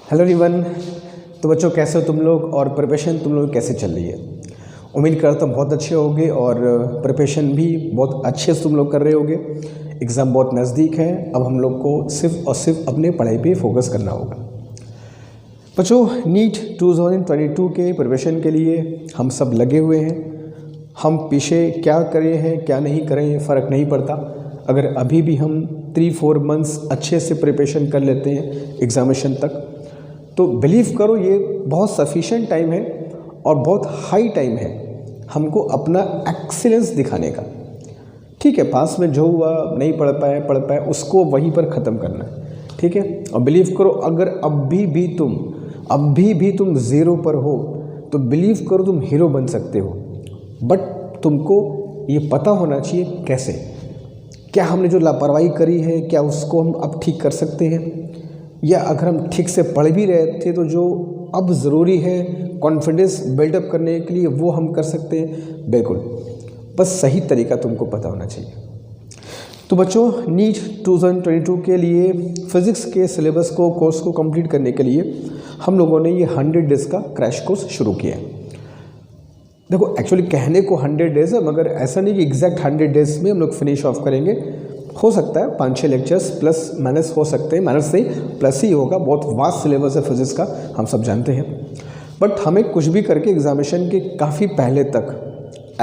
Hello everyone. तो बच्चों कैसे हो तुम लोग और प्रिपरेशन तुम लोग कैसे चल रही है। उम्मीद करता हूँ बहुत अच्छे होगे और प्रिपरेशन भी बहुत अच्छे से तुम लोग कर रहे होगे। एग्ज़ाम बहुत नज़दीक है, अब हम लोग को सिर्फ और सिर्फ अपने पढ़ाई पे फोकस करना होगा। बच्चों नीट 2022 के प्रिपरेशन के लिए हम सब लगे हुए हैं। हम पीछे क्या करे हैं क्या नहीं करें फ़र्क नहीं पड़ता। अगर अभी भी हम 3-4 मंथ्स अच्छे से प्रिपरेशन कर लेते हैं एग्ज़ामिनेशन तक, तो बिलीव करो ये बहुत सफिशेंट टाइम है और बहुत हाई टाइम है हमको अपना एक्सीलेंस दिखाने का। ठीक है, पास में जो हुआ नहीं पढ़ पाए उसको वहीं पर ख़त्म करना है। ठीक है, और बिलीव करो अगर अभी भी तुम ज़ीरो पर हो तो बिलीव करो तुम हीरो बन सकते हो। बट तुमको ये पता होना चाहिए कैसे, क्या हमने जो लापरवाही करी है क्या उसको हम अब ठीक कर सकते हैं, या अगर हम ठीक से पढ़ भी रहे थे तो जो अब ज़रूरी है कॉन्फिडेंस बिल्डअप करने के लिए वो हम कर सकते हैं। बिल्कुल, बस सही तरीका तुमको पता होना चाहिए। तो बच्चों नीट 2022 के लिए फ़िज़िक्स के सिलेबस को कोर्स को कंप्लीट करने के लिए हम लोगों ने ये 100 डेज़ का क्रैश कोर्स शुरू किया है। देखो एक्चुअली कहने को 100 डेज़ है, मगर ऐसा नहीं कि एग्जैक्ट 100 डेज़ में हम लोग फिनिश ऑफ करेंगे। हो सकता है 5-6 लेक्चर्स प्लस माइनस हो सकते हैं, माइनस से प्लस ही होगा। बहुत वास्ट सिलेबस है फिज़िक्स का, हम सब जानते हैं। बट हमें कुछ भी करके एग्जामिनेशन के काफ़ी पहले तक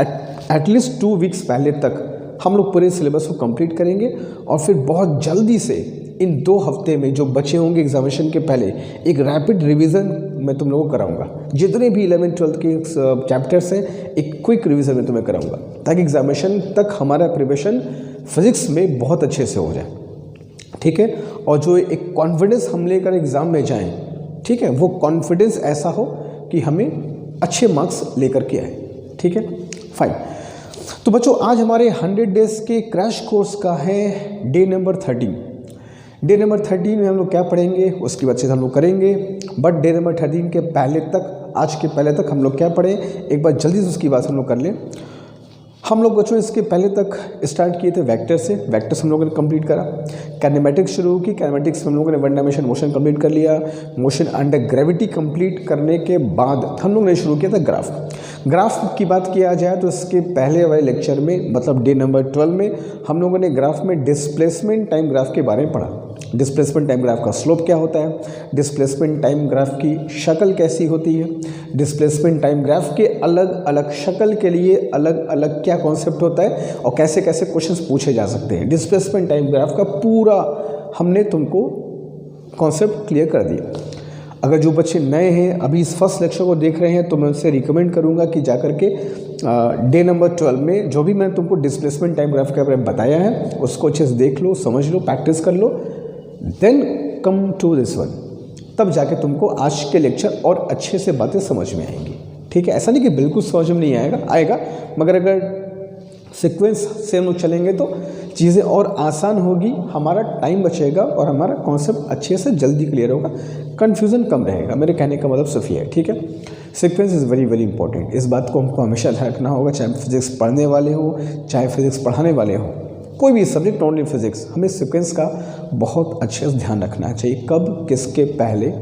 एटलीस्ट 2 वीक्स पहले तक हम लोग पूरे सिलेबस को कंप्लीट करेंगे और फिर बहुत जल्दी से इन 2 हफ्ते में जो बचे होंगे एग्जामिनेशन के पहले एक रैपिड रिवीजन मैं तुम लोगों को कराऊंगा। जितने भी 11th-12th के चैप्टर्स हैं एक क्विक रिवीजन में तुम्हें कराऊंगा, ताकि एग्जामिनेशन तक हमारा प्रिपरेशन फिज़िक्स में बहुत अच्छे से हो जाए। ठीक है, और जो एक कॉन्फिडेंस हम लेकर एग्ज़ाम में जाएं, ठीक है, वो कॉन्फिडेंस ऐसा हो कि हमें अच्छे मार्क्स लेकर के आए। ठीक है, फाइन। तो बच्चों आज हमारे 100 डेज़ के क्रैश कोर्स का है डे नंबर 13। डे नंबर 13 में हम लोग क्या पढ़ेंगे उसकी वजह से हम लोग करेंगे। बट डे नंबर 13 के पहले तक, आज के पहले तक हम लोग क्या पढ़ें एक बार जल्दी से उसकी बात हम लोग कर लें। हम लोग बच्चों इसके पहले तक स्टार्ट किए थे वेक्टर से, वेक्टर्स हम लोगों ने कंप्लीट करा। कैनेमेटिक्स शुरू की, कैनेमेटिक्स में हम लोगों ने वन डायमेंशन मोशन कंप्लीट कर लिया। मोशन अंडर ग्रेविटी कंप्लीट करने के बाद हम लोगों ने शुरू किया था ग्राफ की बात किया जाए तो इसके पहले वाले लेक्चर में मतलब डे नंबर 12 में हम लोगों ने ग्राफ में डिस्प्लेसमेंट टाइम ग्राफ के बारे में पढ़ा। डिस्प्लेसमेंट टाइम ग्राफ का स्लोप क्या होता है, डिस्प्लेसमेंट टाइम ग्राफ की शक्ल कैसी होती है, डिस्प्लेसमेंट टाइम ग्राफ के अलग अलग शक्ल के लिए अलग अलग क्या कॉन्सेप्ट होता है और कैसे कैसे क्वेश्चंस पूछे जा सकते हैं। डिस्प्लेसमेंट टाइम ग्राफ का पूरा हमने तुमको कॉन्सेप्ट क्लियर कर दिया। अगर जो बच्चे नए हैं अभी इस फर्स्ट लेक्चर को देख रहे हैं तो मैं उनसे रिकमेंड करूंगा कि जाकर के डे नंबर 12 में जो भी मैंने तुमको डिस्प्लेसमेंट टाइम ग्राफ के बारे में बताया है उसको अच्छे से देख लो, समझ लो, प्रैक्टिस कर लो, then come to this one. तब जाके तुमको आज के लेक्चर और अच्छे से बातें समझ में आएंगी। ठीक है, ऐसा नहीं कि बिल्कुल समझ में नहीं आएगा, मगर अगर सीक्वेंस से हम लोग चलेंगे तो चीज़ें और आसान होगी, हमारा टाइम बचेगा और हमारा कॉन्सेप्ट अच्छे से जल्दी क्लियर होगा, कन्फ्यूज़न कम रहेगा। मेरे कहने का मतलब सिर्फ ये है। ठीक है, sequence is very very important. इस बात को हमको हमेशा ध्यान रखना होगा, चाहे फिज़िक्स पढ़ने वाले हो चाहे फिज़िक्स पढ़ाने वाले हो, कोई भी सब्जेक्ट नॉट इन फिज़िक्स, हमें सीक्वेंस का बहुत अच्छे से ध्यान रखना चाहिए। कब किसके पहले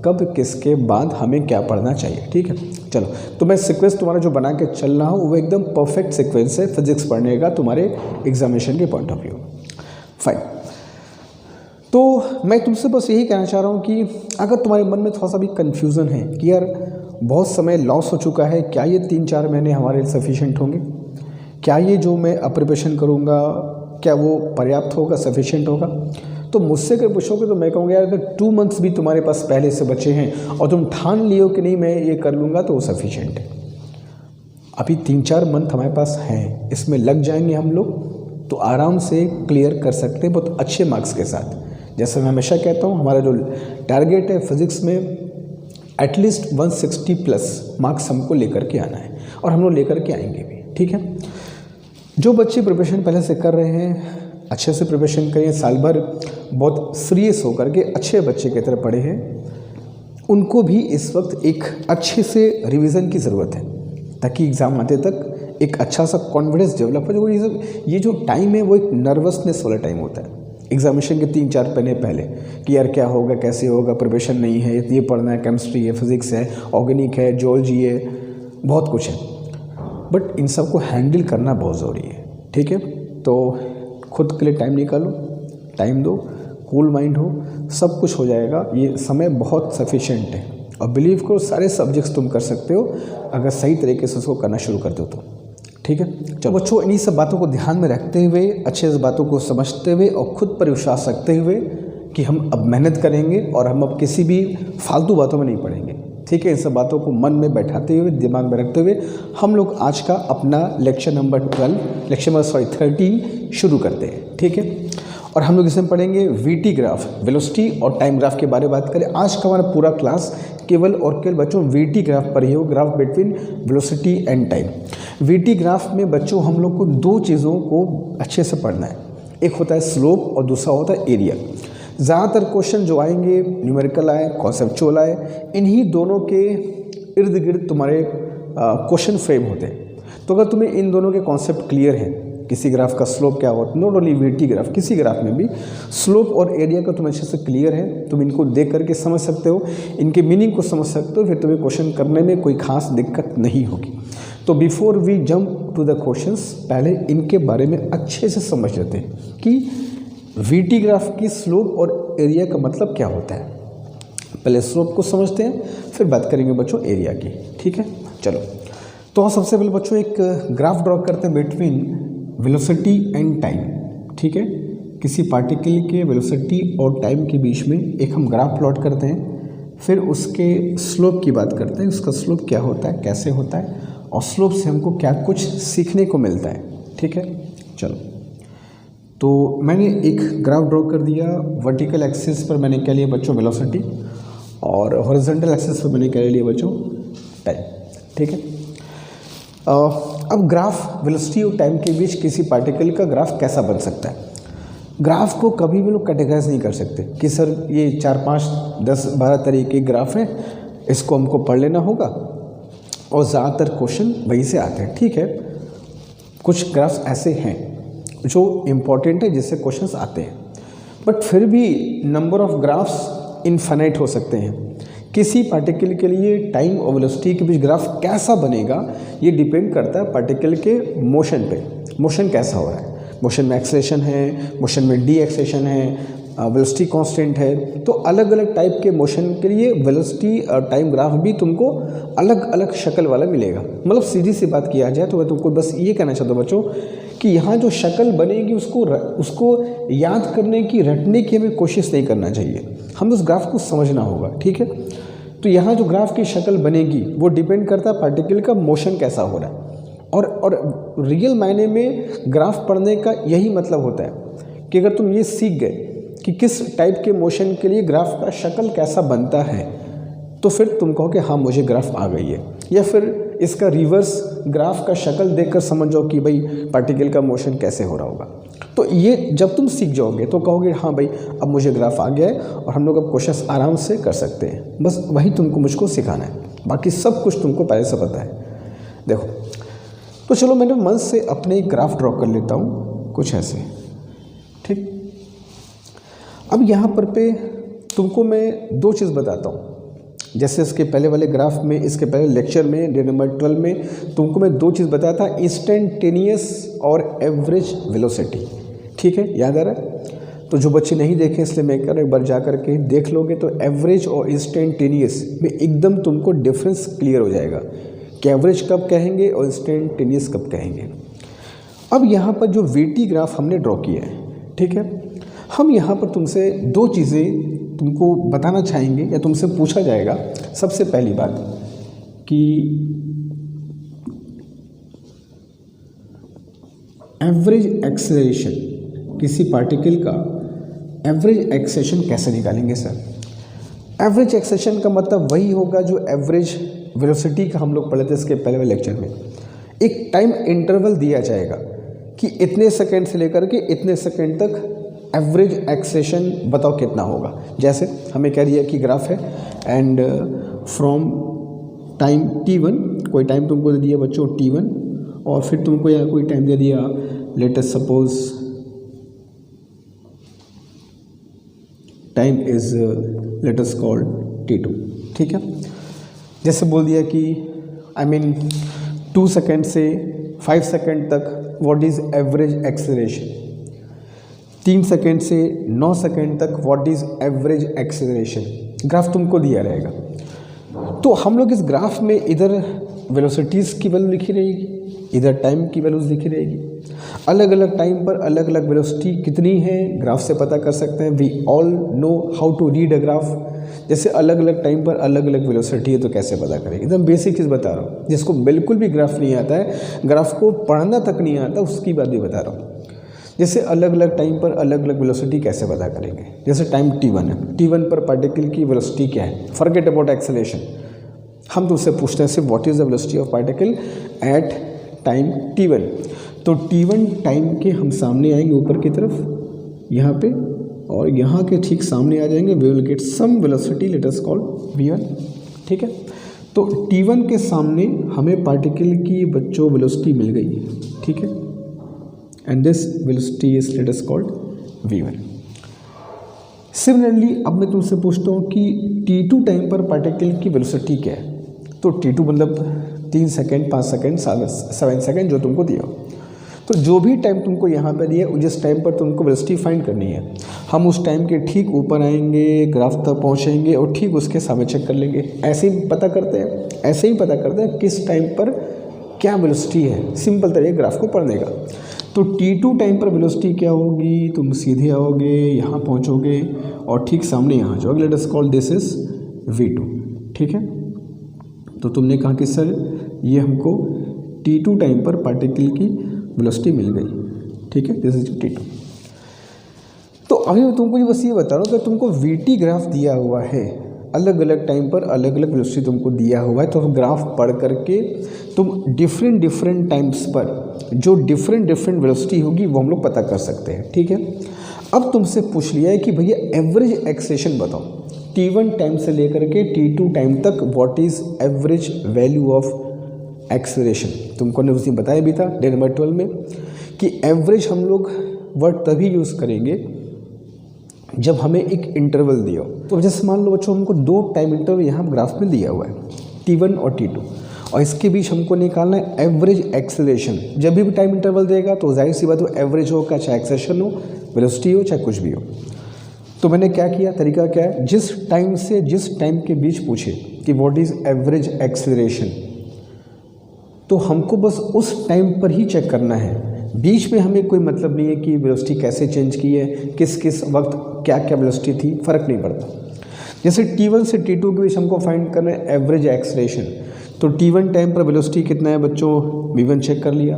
कब किसके बाद हमें क्या पढ़ना चाहिए। ठीक है, चलो तो मैं सीक्वेंस तुम्हारा जो बना के चल रहा हूँ वो एकदम परफेक्ट सीक्वेंस है फिजिक्स पढ़ने का तुम्हारे एग्जामिनेशन के पॉइंट ऑफ व्यू। फाइन, तो मैं तुमसे बस यही कहना चाह रहा हूँ कि अगर तुम्हारे मन में थोड़ा सा भी कन्फ्यूज़न है कि यार बहुत समय लॉस हो चुका है, क्या ये 3-4 महीने हमारे लिए सफिशेंट होंगे, क्या ये जो मैं प्रिपरेशन करूँगा क्या वो पर्याप्त होगा, सफिशिएंट होगा, तो मुझसे अगर पूछोगे तो मैं कहूँगा यार अगर 2 मंथ्स भी तुम्हारे पास पहले से बचे हैं और तुम ठान लियो कि नहीं मैं ये कर लूँगा तो वो सफिशिएंट है। अभी 3-4 मंथ हमारे पास हैं, इसमें लग जाएंगे हम लोग तो आराम से क्लियर कर सकते हैं बहुत अच्छे मार्क्स के साथ। जैसे मैं हमेशा कहता हूँ हमारा जो टारगेट है फिज़िक्स में एटलीस्ट 160+ मार्क्स हमको लेकर के आना है और हम लोग लेकर के आएंगे भी। ठीक है, जो बच्चे प्रिपरेशन पहले से कर रहे हैं अच्छे से प्रिपरेशन करें, साल भर बहुत सीरियस होकर के अच्छे बच्चे की तरह पढ़े हैं, उनको भी इस वक्त एक अच्छे से रिवीजन की ज़रूरत है ताकि एग्ज़ाम आते तक एक अच्छा सा कॉन्फिडेंस डेवलप हो। ये जो टाइम है वो एक नर्वसनेस वाला टाइम होता है, एग्जामिनेशन के 3-4 महीने पहले कि यार क्या होगा, कैसे होगा, प्रिपरेशन नहीं है, ये पढ़ना है, केमिस्ट्री है, फिजिक्स है, ऑर्गेनिक है, जियोलॉजी है, बहुत कुछ है। बट इन सब को हैंडल करना बहुत ज़रूरी है, ठीक है। तो खुद के लिए टाइम निकालो, टाइम दो, कूल माइंड हो, सब कुछ हो जाएगा। ये समय बहुत सफिशिएंट है और बिलीव करो सारे सब्जेक्ट्स तुम कर सकते हो अगर सही तरीके से उसको करना शुरू कर दो तो, ठीक है। चलो बच्चों, इन्हीं सब बातों को ध्यान में रखते हुए, अच्छे से बातों को समझते हुए और खुद पर विश्वास रखते हुए कि हम अब मेहनत करेंगे और हम अब किसी भी फालतू बातों में नहीं पड़ेंगे, ठीक है। इन सब बातों को मन में बैठाते हुए, दिमाग में रखते हुए हम लोग आज का अपना लेक्चर नंबर 13 शुरू करते हैं, ठीक है। और हम लोग इसमें पढ़ेंगे वीटी ग्राफ, वेलोसिटी और टाइम ग्राफ के बारे में बात करें। आज का हमारा पूरा क्लास केवल और केवल बच्चों वीटी ग्राफ पर ही हो, graph between velocity and time. VT graph में बच्चों हम लोग को 2 चीज़ों को अच्छे से पढ़ना है, एक होता है स्लोप और दूसरा होता है एरिया। ज़्यादातर क्वेश्चन जो आएंगे, न्यूमेरिकल आए, कॉन्सेप्चुअल आए, इन्हीं दोनों के इर्द गिर्द तुम्हारे क्वेश्चन फ्रेम होते हैं। तो अगर तुम्हें इन दोनों के कॉन्सेप्ट क्लियर हैं, किसी ग्राफ का स्लोप क्या होता है, नॉट ओनली वीटी ग्राफ, किसी ग्राफ में भी स्लोप और एरिया का तुम्हें अच्छे से क्लियर है, तुम इनको देख करके समझ सकते हो, इनके मीनिंग को समझ सकते हो, फिर तुम्हें क्वेश्चन करने में कोई खास दिक्कत नहीं होगी। तो before we jump to the questions, पहले इनके बारे में अच्छे से समझ लेते हैं कि वीटी ग्राफ की स्लोप और एरिया का मतलब क्या होता है। पहले स्लोप को समझते हैं, फिर बात करेंगे बच्चों एरिया की, ठीक है। चलो, तो हम सबसे पहले बच्चों एक ग्राफ ड्रॉ करते हैं बिटवीन वेलोसिटी एंड टाइम, ठीक है। किसी पार्टिकल के वेलोसिटी और टाइम के बीच में एक हम ग्राफ प्लॉट करते हैं, फिर उसके स्लोप की बात करते हैं, उसका स्लोप क्या होता है, कैसे होता है, और स्लोप से हमको क्या कुछ सीखने को मिलता है, ठीक है। चलो, तो मैंने एक ग्राफ ड्रॉ कर दिया। वर्टिकल एक्सिस पर मैंने क्या लिया बच्चों, वेलोसिटी, और हॉरिजॉन्टल एक्सिस पर मैंने क्या लिया बच्चों, टाइम, ठीक है। अब ग्राफ वेलोसिटी और टाइम के बीच किसी पार्टिकल का ग्राफ कैसा बन सकता है। ग्राफ को कभी भी लोग कैटेगराइज नहीं कर सकते कि सर ये 4, 5, 10, 12 तरीके ग्राफ है, इसको हमको पढ़ लेना होगा, और ज़्यादातर क्वेश्चन वहीं से आते हैं, ठीक है। कुछ ग्राफ्स ऐसे हैं जो इम्पॉर्टेंट है, जिससे क्वेश्चंस आते हैं, बट फिर भी नंबर ऑफ ग्राफ्स इनफाइनाइट हो सकते हैं। किसी पार्टिकल के लिए टाइम और वेलोसिटी के बीच ग्राफ कैसा बनेगा, ये डिपेंड करता है पार्टिकल के मोशन पे। मोशन कैसा हो रहा है, मोशन में एक्सेलेरेशन है, मोशन में डी एक्सेलेरेशन है, वेलोसिटी कांस्टेंट है। तो अलग अलग टाइप के मोशन के लिए वेलोसिटी और टाइम ग्राफ भी तुमको अलग अलग शक्ल वाला मिलेगा। मतलब सीधी सी बात किया जाए तो मैं तुमको बस ये कहना चाहता हूँ बच्चों कि यहाँ जो शक्ल बनेगी उसको याद करने की, रटने की हमें कोशिश नहीं करना चाहिए, हमें उस ग्राफ को समझना होगा, ठीक है। तो यहाँ जो ग्राफ की शक्ल बनेगी वो डिपेंड करता है पार्टिकल का मोशन कैसा हो रहा है, और रियल मायने में ग्राफ पढ़ने का यही मतलब होता है कि अगर तुम ये सीख गए कि किस टाइप के मोशन के लिए ग्राफ का शक्ल कैसा बनता है, तो फिर तुम कहो कि हाँ मुझे ग्राफ आ गई है। या फिर इसका रिवर्स ग्राफ का शक्ल देखकर समझ जाओ कि भाई पार्टिकल का मोशन कैसे हो रहा होगा। तो ये जब तुम सीख जाओगे तो कहोगे हाँ भाई अब मुझे ग्राफ आ गया है और हम लोग अब क्वेश्चन आराम से कर सकते हैं। बस वही तुमको मुझको सिखाना है, बाकी सब कुछ तुमको पहले से पता है। देखो, तो चलो मैंने मन से अपने एक ग्राफ ड्रॉ कर लेता हूँ कुछ ऐसे, ठीक। अब यहाँ पर पे तुमको मैं 2 चीज़ बताता हूँ। जैसे इसके पहले वाले ग्राफ में, इसके पहले लेक्चर में डे नंबर 12 में तुमको मैं 2 चीज़ बताया था, इंस्टेंटेनियस और एवरेज वेलोसिटी, ठीक है, याद आ रहा है। तो जो बच्चे नहीं देखे इसलिए मैं एक बार जा कर के देख लोगे तो एवरेज और इंस्टेंटेनियस में एकदम तुमको डिफरेंस क्लियर हो जाएगा कि एवरेज कब कहेंगे और इंस्टेंटेनियस कब कहेंगे। अब यहाँ पर जो वीटी ग्राफ हमने ड्रॉ किया है, ठीक है, हम यहाँ पर तुमसे 2 चीज़ें तुमको बताना चाहेंगे या तुमसे पूछा जाएगा। सबसे पहली बात कि एवरेज एक्सेलरेशन, किसी पार्टिकल का एवरेज एक्सेलरेशन कैसे निकालेंगे सर। एवरेज एक्सेलरेशन का मतलब वही होगा जो एवरेज वेलोसिटी का हम लोग पढ़े थे इसके पहले वाले लेक्चर में। एक टाइम इंटरवल दिया जाएगा कि इतने सेकंड से लेकर के इतने सेकंड तक एवरेज एक्सेलरेशन बताओ कितना होगा। जैसे हमें कह दिया कि ग्राफ है एंड फ्रॉम टाइम t1, कोई टाइम तुमको दे दिया बच्चों t1, और फिर तुमको यहाँ कोई टाइम दे दिया let us suppose time is let us called t2, ठीक है। जैसे बोल दिया कि आई मीन 2 सेकेंड से 5 सेकेंड तक what is average acceleration, 3 second से 9 सेकेंड तक what is average acceleration, graph तुमको दिया रहेगा। तो हम लोग इस ग्राफ में इधर वेलोसिटीज़ की वैल्यू लिखी रहेगी, इधर टाइम की वैल्यूज़ लिखी रहेगी। अलग अलग टाइम पर अलग अलग वेलोसिटी कितनी है ग्राफ से पता कर सकते हैं। We all know how to read a graph. जैसे अलग अलग टाइम पर अलग अलग वेलोसिटी है तो कैसे पता करेंगे, एकदम बेसिक चीज़ बता रहा हूँ। जिसको बिल्कुल भी ग्राफ नहीं आता है, ग्राफ को पढ़ना तक नहीं आता, उसकी बात भी बता रहा हूँ। जैसे अलग अलग टाइम पर अलग अलग वेलोसिटी कैसे पता करेंगे। जैसे टाइम t1 है, t1 पर पार्टिकल की वेलोसिटी क्या है, फॉरगेट अबाउट एक्सेलरेशन। हम तो उससे पूछते हैं सिर्फ what is the velocity of particle at time t1। तो t1 टाइम के हम सामने आएंगे ऊपर की तरफ यहाँ पे, और यहाँ के ठीक सामने आ जाएंगे। We will get some velocity, let us call v1, ठीक है। तो t1 के सामने हमें पार्टिकल की बच्चों वेलोसिटी मिल गई, ठीक है, and this velocity is let us called v1। Similarly अब मैं तुमसे पूछता हूँ कि t2 टाइम पर पार्टिकल की वेलोसिटी क्या है। तो t2 मतलब 3 सेकेंड, 5 सेकेंड, 7 सेकेंड जो तुमको दिया हो। तो जो भी टाइम तुमको यहाँ पर दिया है जिस टाइम पर तुमको वेलोसिटी फाइंड करनी है, हम उस टाइम के ठीक ऊपर आएंगे, ग्राफ तक पहुँचेंगे और ठीक उसके सामने चेक कर लेंगे। ऐसे ही पता करते हैं किस टाइम पर क्या वेलोसिटी है। सिंपल तरीके ग्राफ को पढ़ने का। तो t2 टाइम पर वेलोसिटी क्या होगी, तुम सीधे आओगे, यहाँ पहुँचोगे और ठीक सामने यहाँ जाओगे। Late us call this is v2, ठीक है। तो तुमने कहा कि सर ये हमको t2 टाइम पर पार्टिकल की वेलोसिटी मिल गई, ठीक है, दिस इज t2। तो अभी मैं तुमको ये बस ये बता रहा हूँ कि तुमको vt ग्राफ दिया हुआ है, अलग अलग टाइम पर अलग अलग वेलोसिटी तुमको दिया हुआ है। तो ग्राफ पढ़ करके तुम डिफरेंट टाइम्स पर जो डिफरेंट वेलोसिटी होगी वो हम लोग पता कर सकते हैं, ठीक है। अब तुमसे पूछ लिया है कि भैया एवरेज एक्सेलरेशन बताओ, t1 टाइम से लेकर के t2 टाइम तक what is average value of acceleration. तुमको ने उस दिन बताया भी था डे नंबर 12 में कि एवरेज हम लोग वर्ड तभी यूज़ करेंगे जब हमें एक इंटरवल दिया हो। तो जैसे मान लो बच्चों हमको 2 टाइम इंटरवल यहाँ ग्राफ में दिया हुआ है, t1 और t2, और इसके बीच हमको निकालना है एवरेज एक्सेलरेशन। जब भी टाइम इंटरवल देगा तो जाहिर सी बात हो एवरेज होगा, चाहे एक्सेलरेशन हो, वेलोसिटी हो, चाहे कुछ भी हो। तो मैंने क्या किया, तरीका क्या है, जिस टाइम से जिस टाइम के बीच पूछे कि व्हाट इज़ एवरेज एक्सेलरेशन, तो हमको बस उस टाइम पर ही चेक करना है। बीच में हमें कोई मतलब नहीं है कि वेलोसिटी कैसे चेंज की है, किस किस वक्त क्या क्या वेलोसिटी थी, फ़र्क नहीं पड़ता। जैसे t1 से t2 के बीच हमको फाइंड करना है एवरेज एक्सेलरेशन। तो t1 टाइम पर वेलोसिटी कितना है बच्चों, v1 चेक कर लिया।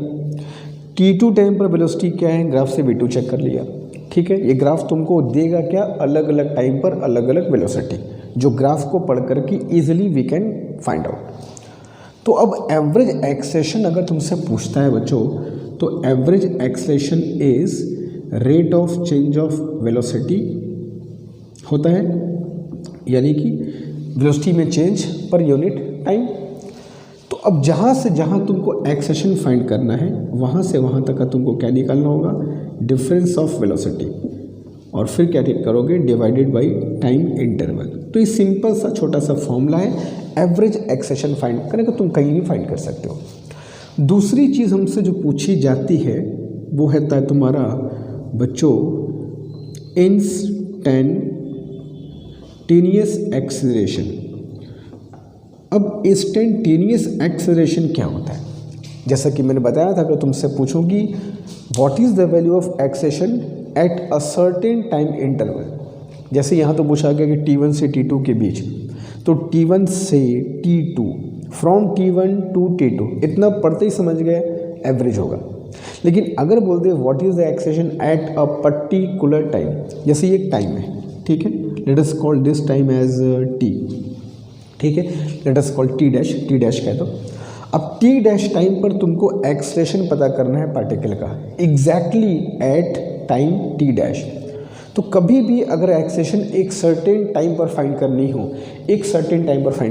t2 टाइम पर वेलोसिटी क्या है, ग्राफ से v2 चेक कर लिया, ठीक है। ये ग्राफ तुमको देगा क्या, अलग अलग टाइम पर अलग अलग वेलोसिटी, जो ग्राफ को पढ़ कर के easily we can find out. तो अब एवरेज एक्सेलरेशन अगर तुमसे पूछता है बच्चों, तो average acceleration is rate of change of velocity होता है, यानी कि वेलोसिटी में चेंज पर यूनिट टाइम। तो अब जहाँ से जहाँ तुमको एक्सेलरेशन फाइंड करना है, वहाँ से वहाँ तक का तुमको क्या निकालना होगा, डिफरेंस ऑफ वेलोसिटी, और फिर क्या करोगे, डिवाइडेड बाय टाइम इंटरवल। तो ये सिंपल सा छोटा सा फॉर्मूला है एवरेज एक्सेलरेशन फाइंड करने का, तुम कहीं भी फाइंड कर सकते हो। दूसरी चीज़ हमसे जो पूछी जाती है वो है तुम्हारा बच्चों इंस्टेंटेनियस एक्सेलरेशन। अब इंस्टेंटेनियस एक्सेलरेशन क्या होता है, जैसा कि मैंने बताया था कि तुमसे पूछूंगी what is the value of acceleration at a certain time interval. जैसे यहाँ तो पूछा गया कि t1 से t2 के बीच, तो t1 से t2, from t1 to t2, इतना पढ़ते ही समझ गए एवरेज होगा। लेकिन अगर बोलते हैं what is the acceleration at a particular time, जैसे ये टाइम है, ठीक है, let us call this time as t, ठीक है, let us call t dash कह दो। अब t डैश टाइम पर तुमको एक्सेलरेशन पता करना है पार्टिकल का exactly at time t dash. तो कभी भी अगर एक्सेलरेशन एक सर्टेन टाइम पर फाइंड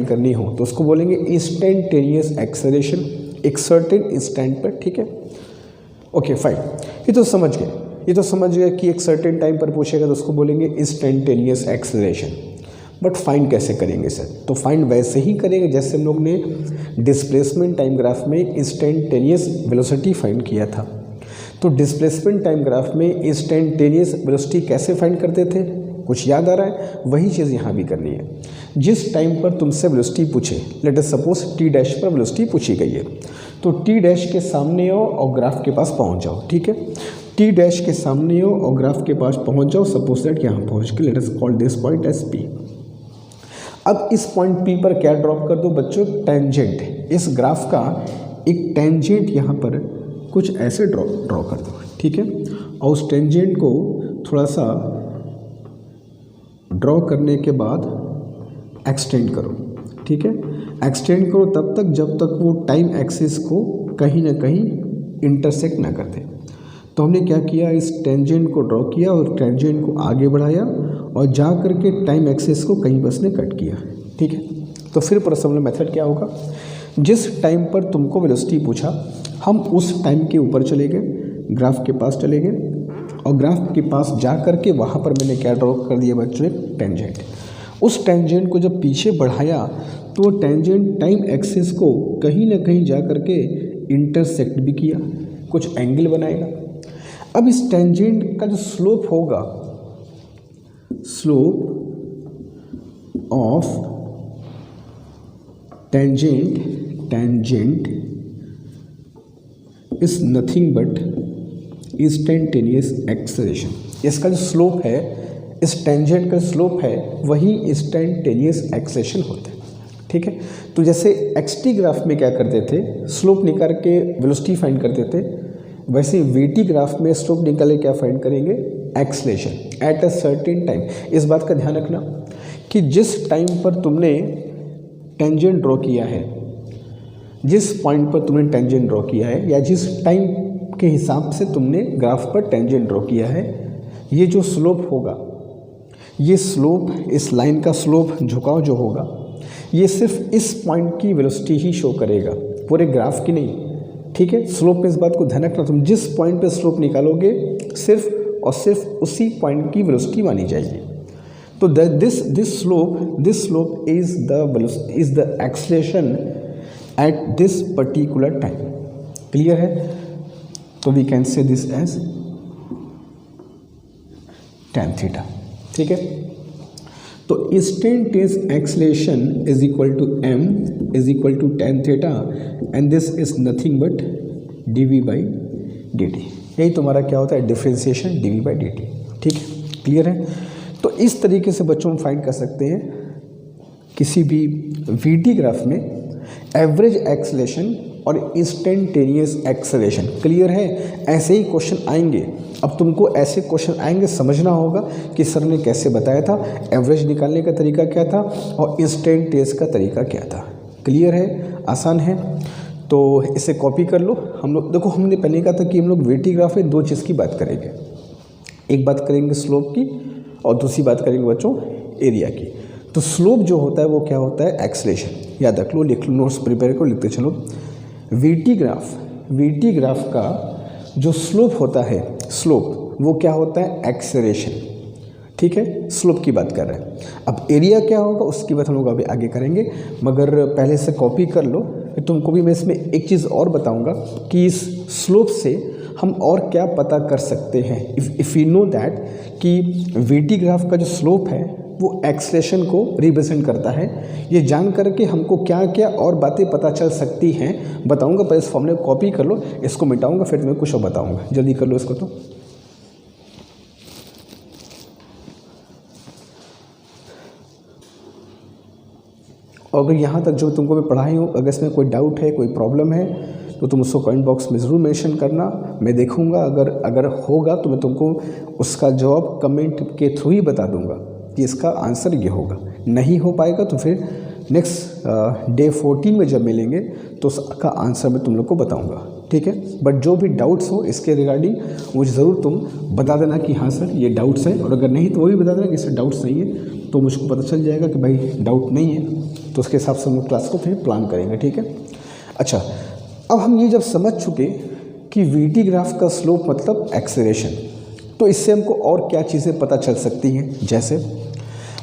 करनी हो, तो उसको बोलेंगे इंस्टेंटेनियस एक्सेलरेशन, एक सर्टेन इंस्टेंट पर, ठीक है। ओके फाइन, ये तो समझ गए। ये तो समझ गए कि एक सर्टेन टाइम पर पूछेगा तो उसको बोलेंगे इंस्टेंटेनियस एक्सेलरेशन। बट फाइंड कैसे करेंगे सर? तो फाइंड वैसे ही करेंगे जैसे हम लोग ने डिस्प्लेसमेंट टाइम ग्राफ में इंस्टेंटेनियस वेलोसिटी फाइंड किया था। तो डिस्प्लेसमेंट टाइम ग्राफ में इंस्टेंटेनियस वेलोसिटी कैसे फाइंड करते थे? कुछ याद आ रहा है? वही चीज़ यहाँ भी करनी है। जिस टाइम पर तुमसे वेलोसिटी पूछे, let us suppose T dash पर वेलोसिटी पूछी गई है, तो टी डैश के सामने आओ और ग्राफ के पास पहुँच जाओ। ठीक है, टी डैश के सामने आओ और ग्राफ के पास पहुँच जाओ। सपोज दैट यहाँ पहुँच के late us call this point S P. अब इस पॉइंट पी पर क्या ड्रॉप कर दो बच्चों? टेंजेंट। इस ग्राफ का एक टेंजेंट यहाँ पर कुछ ऐसे ड्रॉ कर दो। ठीक है, और उस टेंजेंट को थोड़ा सा ड्रॉ करने के बाद एक्सटेंड करो। ठीक है, एक्सटेंड करो तब तक जब तक वो टाइम एक्सिस को कहीं ना कहीं इंटरसेक्ट ना कर दे। तो हमने क्या किया, इस टेंजेंट को ड्रॉ किया और टेंजेंट को आगे बढ़ाया और जा करके टाइम एक्सिस को कहीं बस ने कट किया। ठीक है, तो फिर परसमल मेथड क्या होगा? जिस टाइम पर तुमको वेलोसिटी पूछा, हम उस टाइम के ऊपर चले गए, ग्राफ के पास चले गए और ग्राफ के पास जा करके वहाँ पर मैंने क्या ड्रॉ कर दिया बच्चों? एक टेंजेंट। उस टेंजेंट को जब पीछे बढ़ाया तो टेंजेंट टाइम एक्सिस को कहीं ना कहीं जा करके इंटरसेक्ट भी किया, कुछ एंगल बनाएगा। अब इस टेंजेंट का जो स्लोप होगा, slope of tangent is nothing but instantaneous acceleration. इसका जो स्लोप है, इस टेंजेंट का स्लोप है, वही इंस्टेंटेनियस एक्सेलरेशन होता है। ठीक है, तो जैसे एक्सटी ग्राफ में क्या करते थे, स्लोप निकाल के वेलोसिटी फाइंड करते थे, वैसे वीटी ग्राफ में स्लोप निकाले क्या फाइंड करेंगे? Acceleration at a certain time. इस बात का ध्यान रखना कि जिस टाइम पर तुमने टेंजेंट ड्रॉ किया है, जिस पॉइंट पर तुमने टेंजेंट ड्रॉ किया है या जिस टाइम के हिसाब से तुमने ग्राफ पर टेंजेंट ड्रॉ किया है, ये जो स्लोप होगा, ये स्लोप, इस लाइन का स्लोप, झुकाव जो होगा, ये सिर्फ इस पॉइंट की वेलोसिटी ही शो करेगा, पूरे ग्राफ की नहीं। ठीक है, स्लोप में इस बात को ध्यान रखना, तुम जिस पॉइंट पे स्लोप निकालोगे सिर्फ और सिर्फ उसी पॉइंट की वेलोसिटी मानी जाएगी। तो this slope is the acceleration at this particular time. Clear है? तो we can say this as tan theta. ठीक है, तो instantaneous acceleration is equal to m is equal to tan theta and this is nothing but dv by dt। यही तुम्हारा क्या होता है? Differentiation dv by dt। ठीक है, क्लियर है? तो इस तरीके से बच्चों हम फाइंड कर सकते हैं किसी भी वीटी ग्राफ में एवरेज एक्सेलरेशन और इंस्टेंटेनियस एक्सेलरेशन। क्लियर है? ऐसे ही क्वेश्चन आएंगे। अब तुमको ऐसे क्वेश्चन आएंगे, समझना होगा कि सर ने कैसे बताया था, एवरेज निकालने का तरीका क्या था और इंस्टेंटेनियस का तरीका क्या था। क्लियर है? आसान है? तो इसे कॉपी कर लो। हम लोग देखो, हमने पहले कहा था कि हम लोग वीटी ग्राफ में दो चीज़ की बात करेंगे, एक बात करेंगे स्लोप की और दूसरी बात करेंगे बच्चों एरिया की। तो स्लोप जो होता है वो क्या होता है? एक्सेलरेशन। याद रख लो, लिख लो, नोट्स प्रिपेयर करो, लिखते चलो। वीटी ग्राफ का जो स्लोप होता है, स्लोप वो क्या होता है? एक्सेलरेशन। ठीक है, स्लोप की बात कर रहे हैं। अब एरिया क्या होगा उसकी बात हम लोग अभी आगे करेंगे, मगर पहले से कॉपी कर लो। तुमको भी मैं इसमें एक चीज़ और बताऊंगा कि इस स्लोप से हम और क्या पता कर सकते हैं। इफ़ यू नो दैट कि वीटी ग्राफ का जो स्लोप है वो एक्सेलरेशन को रिप्रेजेंट करता है, ये जान करके हमको क्या क्या और बातें पता चल सकती हैं बताऊंगा। पर इस फॉर्मूले को कॉपी कर लो, इसको मिटाऊंगा, फिर तुम्हें कुछ और बताऊंगा। जल्दी कर लो इसको। तो और अगर यहाँ तक जो तुमको मैं पढ़ाई हूँ, अगर इसमें कोई डाउट है, कोई प्रॉब्लम है, तो तुम उसको कमेंट बॉक्स में ज़रूर मेंशन करना। मैं देखूँगा, अगर होगा तो मैं तुमको उसका जवाब कमेंट के थ्रू ही बता दूँगा कि इसका आंसर ये होगा। नहीं हो पाएगा तो फिर नेक्स्ट डे 14 में जब मिलेंगे तो उसका आंसर मैं तुम लोग को बताऊँगा। ठीक है, बट जो भी डाउट्स हो इसके रिगार्डिंग मुझे ज़रूर तुम बता देना कि हाँ सर ये डाउट्स है, और अगर नहीं तो वो भी बता देना कि सर डाउट्स नहीं है, तो मुझको पता चल जाएगा कि भाई डाउट नहीं है, तो उसके हिसाब से हम लोग क्लास को फिर प्लान करेंगे। ठीक है, अच्छा, अब हम ये जब समझ चुके कि वीटी ग्राफ का स्लोप मतलब एक्सेलरेशन तो इससे हमको और क्या चीज़ें पता चल सकती हैं, जैसे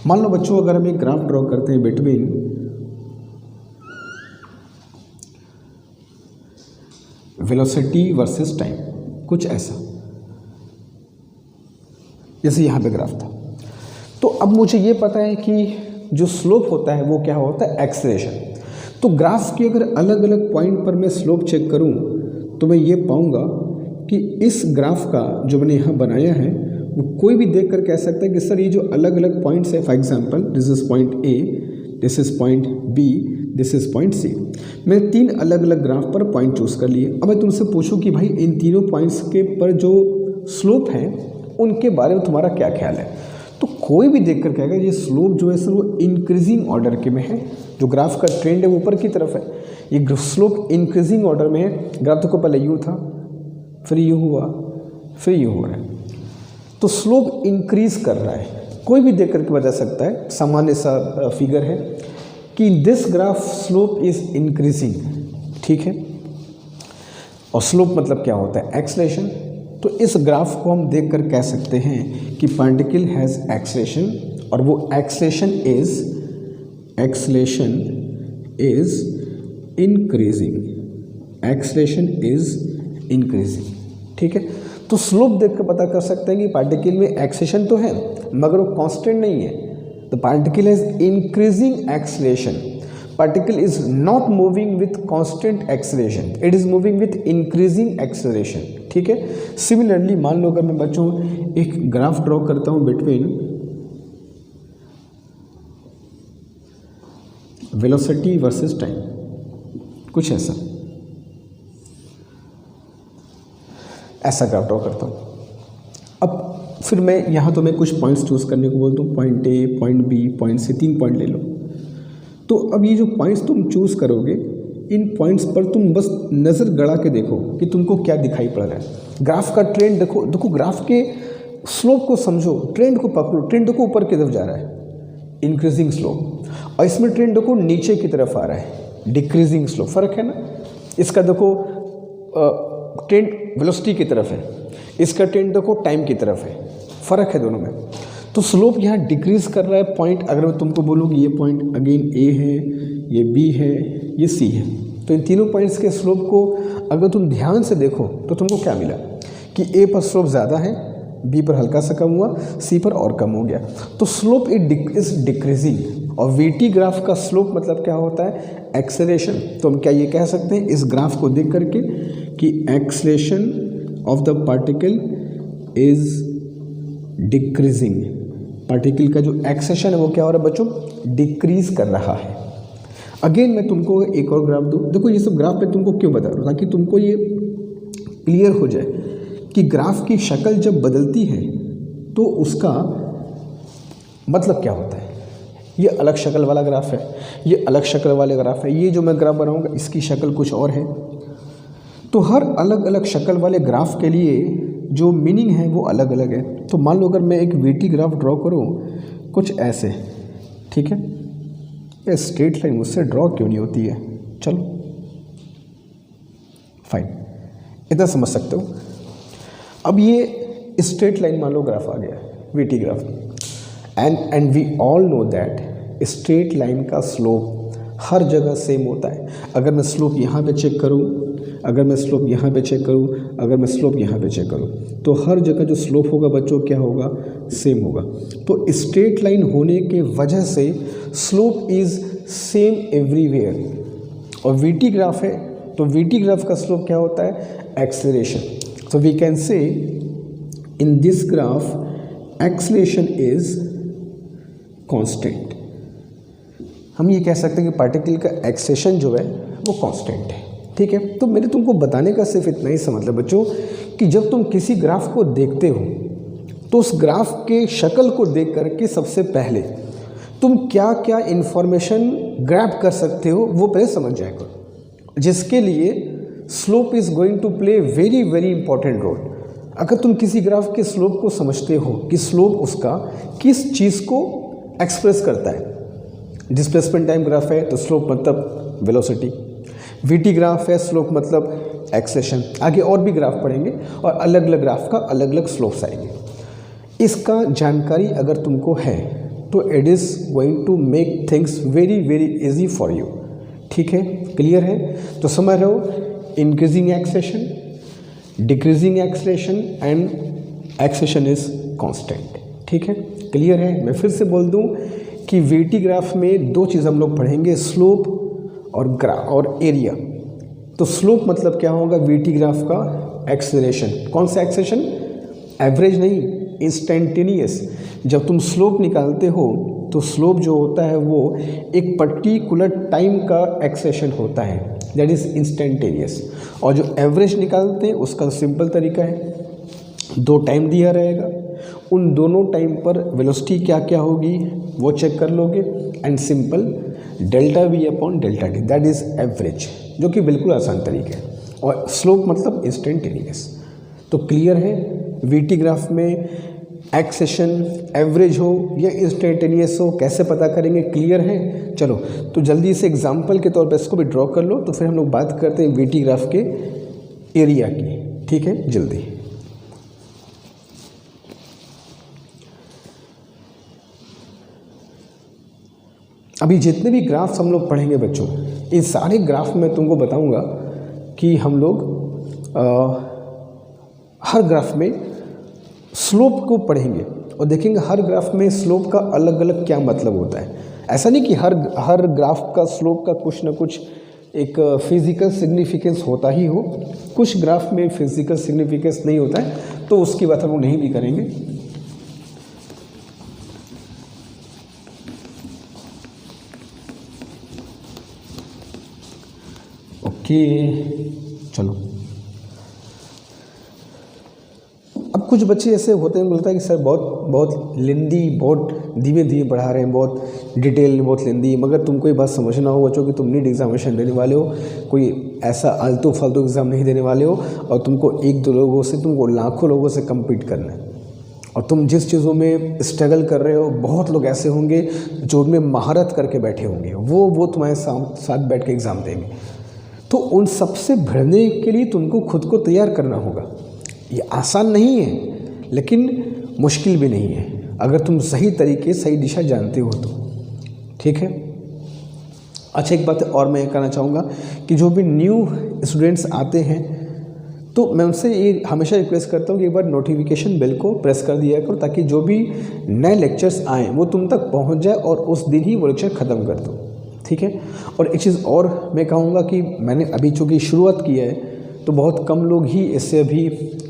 मान लो बच्चों अगर हम एक ग्राफ ड्रॉ करते हैं बिटवीन वेलोसिटी वर्सेस टाइम, कुछ ऐसा, जैसे यहाँ पे ग्राफ था। तो अब मुझे ये पता है कि जो स्लोप होता है वो क्या होता है, एक्सेलरेशन। तो ग्राफ के अगर अलग अलग पॉइंट पर मैं स्लोप चेक करूँ तो मैं ये पाऊँगा कि इस ग्राफ का जो मैंने यहाँ बनाया है वो कोई भी देख कर कह सकता है कि सर ये जो अलग अलग पॉइंट्स है, for example this is point A, this is point B, this is point C. मैंने 3 अलग अलग ग्राफ पर पॉइंट चूज़ कर लिए। अब मैं तुमसे पूछूं कि भाई इन तीनों पॉइंट्स के पर जो स्लोप है उनके बारे में तुम्हारा क्या ख्याल है, तो कोई भी देख कर कहेगा ये स्लोप जो है सर वो इंक्रीजिंग ऑर्डर के में है। जो ग्राफ का ट्रेंड है वो ऊपर की तरफ है, ये स्लोप इंक्रीजिंग ऑर्डर में है। ग्राफ को पहले यू था, फिर यू हुआ, फिर यू हो रहा है, तो स्लोप इंक्रीज कर रहा है। कोई भी देख करके बता सकता है, सामान्य सा फिगर है कि this graph slope is increasing, ठीक है। और स्लोप मतलब क्या होता है, एक्सेलरेशन। तो इस ग्राफ को हम देख कर कह सकते हैं कि पार्टिकल हैज़ एक्सेलरेशन, और वो acceleration is increasing, acceleration is increasing, ठीक है। तो स्लोप देख कर पता कर सकते हैं कि पार्टिकल में एक्सेलरेशन तो है मगर वो कांस्टेंट नहीं है। The particle has increasing acceleration, particle is not moving with constant acceleration, it is moving with increasing acceleration, ठीक है। सिमिलरली मान लो अगर मैं बच्चों एक ग्राफ ड्रॉ करता हूं बिटवीन वेलोसिटी वर्सेस टाइम, कुछ ऐसा ग्राफ ड्रॉ करता हूँ। अब फिर मैं यहाँ तो मैं कुछ पॉइंट्स चूज़ करने को बोलता हूँ, point A, point B, point C, 3 point ले लो। तो अब ये जो पॉइंट्स तुम चूज़ करोगे, इन पॉइंट्स पर तुम बस नज़र गड़ा के देखो कि तुमको क्या दिखाई पड़ रहा है। ग्राफ का ट्रेंड देखो, ग्राफ के स्लोप को समझो, ट्रेंड को पकड़ो। ट्रेंड देखो ऊपर की तरफ जा रहा है, इंक्रीजिंग स्लोप, और इसमें ट्रेंड देखो नीचे की तरफ आ रहा है, डिक्रीजिंग स्लोप। फ़र्क है ना। इसका देखो ट्रेंड वेलोसिटी की तरफ है, इसका ट्रेंड देखो टाइम की तरफ है, फ़र्क है दोनों में। तो स्लोप यहाँ डिक्रीज कर रहा है। पॉइंट अगर मैं तुमको बोलूँ कि ये पॉइंट अगेन ए है, ये बी है, ये सी है, तो इन तीनों पॉइंट्स के स्लोप को अगर तुम ध्यान से देखो तो तुमको क्या मिला कि ए पर स्लोप ज़्यादा है, बी पर हल्का सा कम हुआ, सी पर और कम हो गया। तो स्लोप इज डिक्रीजिंग। और वीटी ग्राफ का स्लोप मतलब क्या होता है, एक्सेलरेशन। तो हम क्या ये कह सकते हैं इस ग्राफ को देख करके कि acceleration of the particle is decreasing. Particle का जो एक्सेलरेशन है वो क्या हो रहा है बच्चों, डिक्रीज कर रहा है। अगेन मैं तुमको एक और ग्राफ दूँ। देखो ये सब ग्राफ मैं तुमको क्यों बता रहा हूँ, ताकि तुमको ये क्लियर हो जाए कि ग्राफ की शक्ल जब बदलती है तो उसका मतलब क्या होता है। ये अलग शक्ल वाला ग्राफ है, ये अलग शक्ल वाले ग्राफ है, ये जो मैं ग्राफ बनाऊंगा इसकी शक्ल कुछ और है। तो हर अलग अलग शक्ल वाले ग्राफ के लिए जो मीनिंग है वो अलग अलग है। तो मान लो अगर मैं एक वीटी ग्राफ ड्रॉ करूँ कुछ ऐसे, ठीक है। ये स्ट्रेट लाइन मुझसे ड्रॉ क्यों नहीं होती है, चलो फाइन, इतना समझ सकते हो। अब ये स्ट्रेट लाइन मान लो ग्राफ आ गया VT graph, and we all know that straight line का स्लोप हर जगह सेम होता है। अगर मैं स्लोप यहाँ पे चेक करूँ, अगर मैं स्लोप यहाँ पे चेक करूँ, अगर मैं स्लोप यहाँ पे चेक करूँ, तो हर जगह जो स्लोप होगा बच्चों क्या होगा, सेम होगा। तो स्ट्रेट लाइन होने के वजह से स्लोप इज़ सेम एवरीवेयर। और वीटी ग्राफ है तो वीटी ग्राफ का स्लोप क्या होता है, acceleration. So we can say in this graph acceleration is constant। हम ये कह सकते हैं कि पार्टिकल का एक्सेलरेशन जो है वो कांस्टेंट है, ठीक है। तो मैंने तुमको बताने का सिर्फ इतना ही सा मतलब बच्चों कि जब तुम किसी ग्राफ को देखते हो तो उस ग्राफ के शक्ल को देख करके सबसे पहले तुम क्या क्या इन्फॉर्मेशन ग्रैब कर सकते हो वो पहले समझ जाया करो, जिसके लिए slope is going to play very very important role. अगर तुम किसी ग्राफ के स्लोप को समझते हो कि स्लोप उसका किस चीज़ को एक्सप्रेस करता है, डिस्प्लेसमेंट टाइम ग्राफ है तो स्लोप मतलब वेलोसिटी, वीटी ग्राफ है स्लोप मतलब एक्सेलरेशन, आगे और भी ग्राफ पढ़ेंगे और अलग अलग ग्राफ का अलग अलग स्लोप्स आएंगे। इसका जानकारी अगर तुमको है तो it is going to make things very very easy for you. ठीक है, क्लियर है? तो समझ रहे हो, increasing acceleration, decreasing acceleration and acceleration is constant. ठीक है, क्लियर है? मैं फिर से बोल दूं कि वीटी ग्राफ में दो चीज़ हम लोग पढ़ेंगे, स्लोप और एरिया। तो स्लोप मतलब क्या होगा, वीटी ग्राफ का एक्सेलरेशन। कौन सा एक्सेलरेशन? एवरेज नहीं, इंस्टेंटेनियस। जब तुम स्लोप निकालते हो तो स्लोप जो होता है वो एक पर्टिकुलर टाइम का एक्सेलेरेशन होता है, दैट इज इंस्टेंटेनियस। और जो एवरेज निकालते हैं उसका सिंपल तरीका है, दो टाइम दिया रहेगा, उन दोनों टाइम पर वेलोसिटी क्या क्या होगी वो चेक कर लोगे, and simple delta we upon delta T, that is average, जो कि बिल्कुल आसान तरीका है। और स्लोप मतलब इंस्टेंटेनियस। तो क्लियर है, वीटी ग्राफ में एक्सेशन एवरेज हो या इंस्टेंटेनियस हो कैसे पता करेंगे, क्लियर है? चलो तो जल्दी से एग्जांपल के तौर पर इसको भी ड्रॉ कर लो, तो फिर हम लोग बात करते हैं वीटी ग्राफ के एरिया की। ठीक है, जल्दी। अभी जितने भी ग्राफ्स हम लोग पढ़ेंगे बच्चों, इन सारे ग्राफ में तुमको बताऊंगा कि हम लोग हर ग्राफ में स्लोप को पढ़ेंगे और देखेंगे हर ग्राफ में स्लोप का अलग अलग क्या मतलब होता है। ऐसा नहीं कि हर ग्राफ का स्लोप का कुछ ना कुछ एक फिजिकल सिग्निफिकेंस होता ही हो, कुछ ग्राफ में फिजिकल सिग्निफिकेंस नहीं होता है, तो उसकी बात हम लोग नहीं भी करेंगे। ओके, चलो। अब कुछ बच्चे ऐसे होते हैं, बोलता है कि सर बहुत लेंदी, बहुत धीमे धीमे पढ़ा रहे हैं, बहुत डिटेल, बहुत लेंदी। मगर तुमको ये बात समझना हो बच्चों कि तुम नीट एग्जामिनेशन देने वाले हो, कोई ऐसा आलतू फालतू एग्ज़ाम नहीं देने वाले हो, और तुमको एक दो लोगों से, तुमको लाखों लोगों से कम्पीट करना है। और तुम जिस चीज़ों में स्ट्रगल कर रहे हो, बहुत लोग ऐसे होंगे जो उनमें महारत करके बैठे होंगे, वो तुम्हारे साथ बैठ के एग्ज़ाम देंगे। तो उन सबसे भिड़ने के लिए तुमको खुद को तैयार करना होगा। ये आसान नहीं है, लेकिन मुश्किल भी नहीं है, अगर तुम सही तरीके, सही दिशा जानते हो तो। ठीक है, अच्छा एक बात और मैं कहना चाहूँगा कि जो भी न्यू स्टूडेंट्स आते हैं, तो मैं उनसे ये हमेशा रिक्वेस्ट करता हूँ कि एक बार नोटिफिकेशन बेल को प्रेस कर दिया करो, ताकि जो भी नए लेक्चर्स आएँ वो तुम तक पहुँच जाए और उस दिन ही वो लेक्चर ख़त्म कर दो। ठीक है, और एक चीज़ और मैं कहूँगा कि मैंने अभी चूँकि शुरुआत की है, तो बहुत कम लोग ही इससे अभी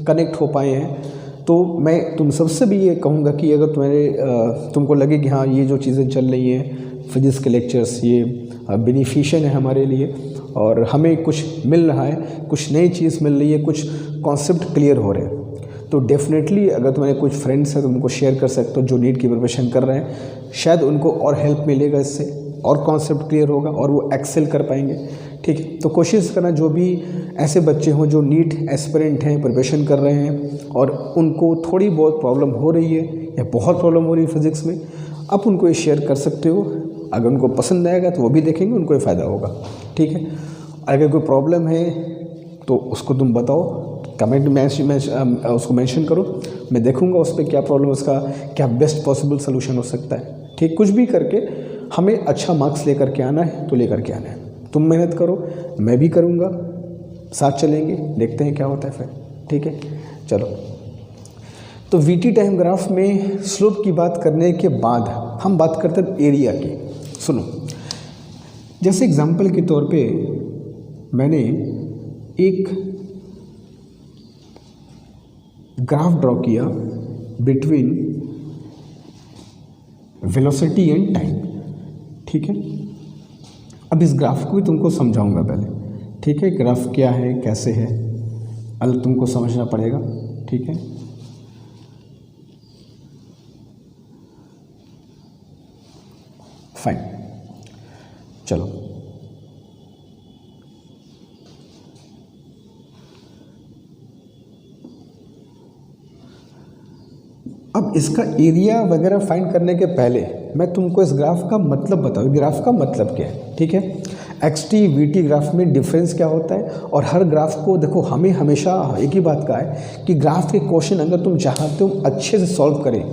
कनेक्ट हो पाए हैं। तो मैं तुम सबसे भी ये कहूँगा कि अगर तुमको लगे कि हाँ ये जो चीज़ें चल रही हैं, फिजिक्स के लेक्चर्स ये बेनिफिशियल है हमारे लिए, और हमें कुछ मिल रहा है, कुछ नई चीज़ मिल रही है, कुछ कॉन्सेप्ट क्लियर हो रहे हैं, तो डेफिनेटली अगर तुम्हारे कुछ फ्रेंड्स हैं तो उनको शेयर कर सकते हो जो नीट की प्रिपरेशन कर रहे हैं, शायद उनको और हेल्प मिलेगा इससे, और कॉन्सेप्ट क्लियर होगा और वो एक्सेल कर पाएंगे। ठीक है, तो कोशिश करना जो भी ऐसे बच्चे हों जो नीट एस्पिरेंट हैं, प्रिपरेशन कर रहे हैं और उनको थोड़ी बहुत प्रॉब्लम हो रही है या बहुत प्रॉब्लम हो रही है फिज़िक्स में, आप उनको ये शेयर कर सकते हो। अगर उनको पसंद आएगा तो वो भी देखेंगे, उनको ये फ़ायदा होगा। ठीक है, अगर कोई प्रॉब्लम है तो उसको तुम बताओ, कमेंट में उसको मेंशन करो, मैं देखूंगा उस पर क्या प्रॉब्लम, उसका क्या बेस्ट पॉसिबल सोल्यूशन हो सकता है। ठीक, कुछ भी करके हमें अच्छा मार्क्स लेकर के आना है तो लेकर के आना है। तुम मेहनत करो, मैं भी करूँगा, साथ चलेंगे, देखते हैं क्या होता है फिर। ठीक है, चलो। तो वीटी टाइम ग्राफ में स्लोप की बात करने के बाद हम बात करते हैं एरिया की। सुनो, जैसे एग्जांपल के तौर पे मैंने एक ग्राफ ड्रॉ किया बिटवीन वेलोसिटी एंड टाइम। ठीक है, अब इस ग्राफ को भी तुमको समझाऊंगा पहले। ठीक है, ग्राफ क्या है, कैसे है, अलग तुमको समझना पड़ेगा। ठीक है, फाइन, चलो। अब इसका एरिया वगैरह फाइंड करने के पहले मैं तुमको इस ग्राफ का मतलब बताऊँ, ग्राफ का मतलब क्या है, ठीक है। XT VT ग्राफ में डिफरेंस क्या होता है, और हर ग्राफ को देखो, हमें हमेशा एक ही बात का है कि ग्राफ के क्वेश्चन अगर तुम चाहते हो अच्छे से सॉल्व करें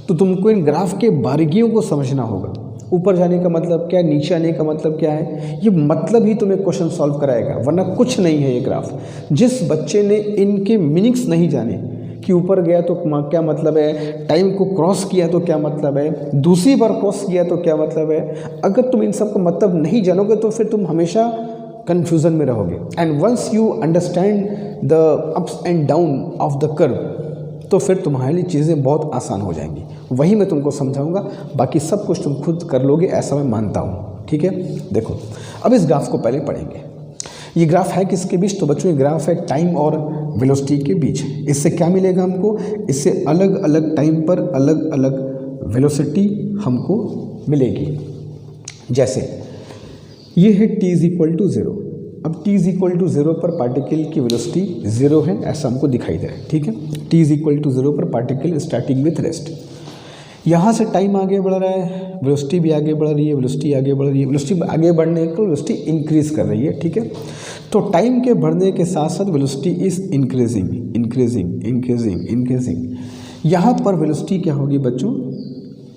तो तुमको इन ग्राफ के बारीकियों को समझना होगा। ऊपर जाने का मतलब क्या है, नीचे आने का मतलब क्या है, ये मतलब ही तुम्हें क्वेश्चन सॉल्व कराएगा, वरना कुछ नहीं है ये ग्राफ। जिस बच्चे ने इनके मीनिंग्स नहीं जाने कि ऊपर गया तो क्या मतलब है, टाइम को क्रॉस किया तो क्या मतलब है, दूसरी बार क्रॉस किया तो क्या मतलब है, अगर तुम इन सब का मतलब नहीं जानोगे तो फिर तुम हमेशा कन्फ्यूज़न में रहोगे। And once you understand the ups and down of the curve तो फिर तुम्हारे लिए चीज़ें बहुत आसान हो जाएंगी। वही मैं तुमको समझाऊंगा, बाकी सब कुछ तुम खुद कर लोगे ऐसा मैं मानता हूँ, ठीक है। देखो अब इस ग्राफ को पहले पढ़ेंगे। ये ग्राफ है किसके बीच, तो बच्चों ये ग्राफ है टाइम और वेलोसिटी के बीच। इससे क्या मिलेगा हमको, इससे अलग अलग टाइम पर अलग अलग वेलोसिटी हमको मिलेगी। जैसे ये है t = 0। अब t = 0 पर पार्टिकल की वेलोसिटी 0 है, ऐसा हमको दिखाई दे रहा है, ठीक है। t = 0 पर पार्टिकल स्टार्टिंग विथ रेस्ट। यहाँ से टाइम आगे बढ़ रहा है, वेलोसिटी भी आगे बढ़ रही है, वेलोसिटी आगे बढ़ रही है, वेलोसिटी आगे बढ़ने को वेलोसिटी इंक्रीज़ कर रही है, ठीक है। तो टाइम के बढ़ने के साथ साथ velocity is increasing increasing increasing increasing. यहाँ पर वेलोसिटी क्या होगी बच्चों,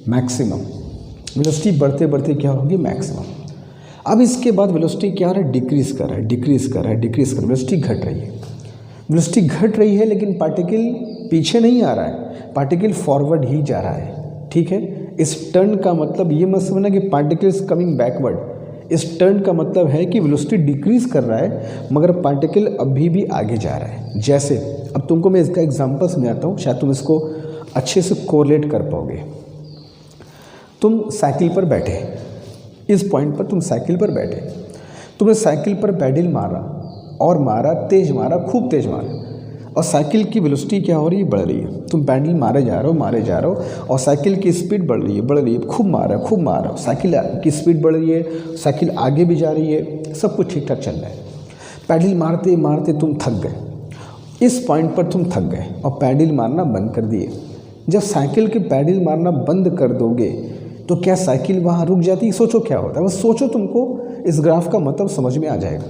मैक्सिमम। वेलोसिटी बढ़ते बढ़ते क्या होगी, मैक्सिमम। अब इसके बाद वेलोसिटी क्या हो रहा है, डिक्रीज़ कर रहा है, डिक्रीज़ कर रहा है, डिक्रीज़ कर रहा है, वेलोसिटी घट रही है, वेलोसिटी घट रही है, लेकिन पार्टिकल पीछे नहीं आ रहा है, पार्टिकल फॉरवर्ड ही जा रहा है, ठीक है। इस टर्न का मतलब ये मत समझना कि पार्टिकल इज कमिंग बैकवर्ड। इस टर्न का मतलब है कि वेलोसिटी डिक्रीज़ कर रहा है मगर पार्टिकल अभी भी आगे जा रहा है। जैसे अब तुमको मैं इसका एग्जांपल समझाता हूँ, शायद तुम इसको अच्छे से कोरिलेट कर पाओगे। तुम साइकिल पर बैठे, इस पॉइंट पर तुम साइकिल पर बैठे, तुमने साइकिल पर पैडल मारा और मारा, तेज़ मारा, खूब तेज़ मारा, और साइकिल की वेलोसिटी क्या हो रही है, बढ़ रही है। तुम पैडल मारे जा रहे हो और साइकिल की स्पीड बढ़ रही है, खूब मार रहा हो, साइकिल की स्पीड बढ़ रही है, साइकिल आगे भी जा रही है, सब कुछ ठीक ठाक चल रहा है। पैडल मारते मारते तुम थक गए, इस पॉइंट पर तुम थक गए और पैडल मारना बंद कर दिए। जब साइकिल के पैडल मारना बंद कर दोगे तो क्या साइकिल वहाँ रुक जाती है? सोचो क्या होता है, बस सोचो, तुमको इस ग्राफ का मतलब समझ में आ जाएगा।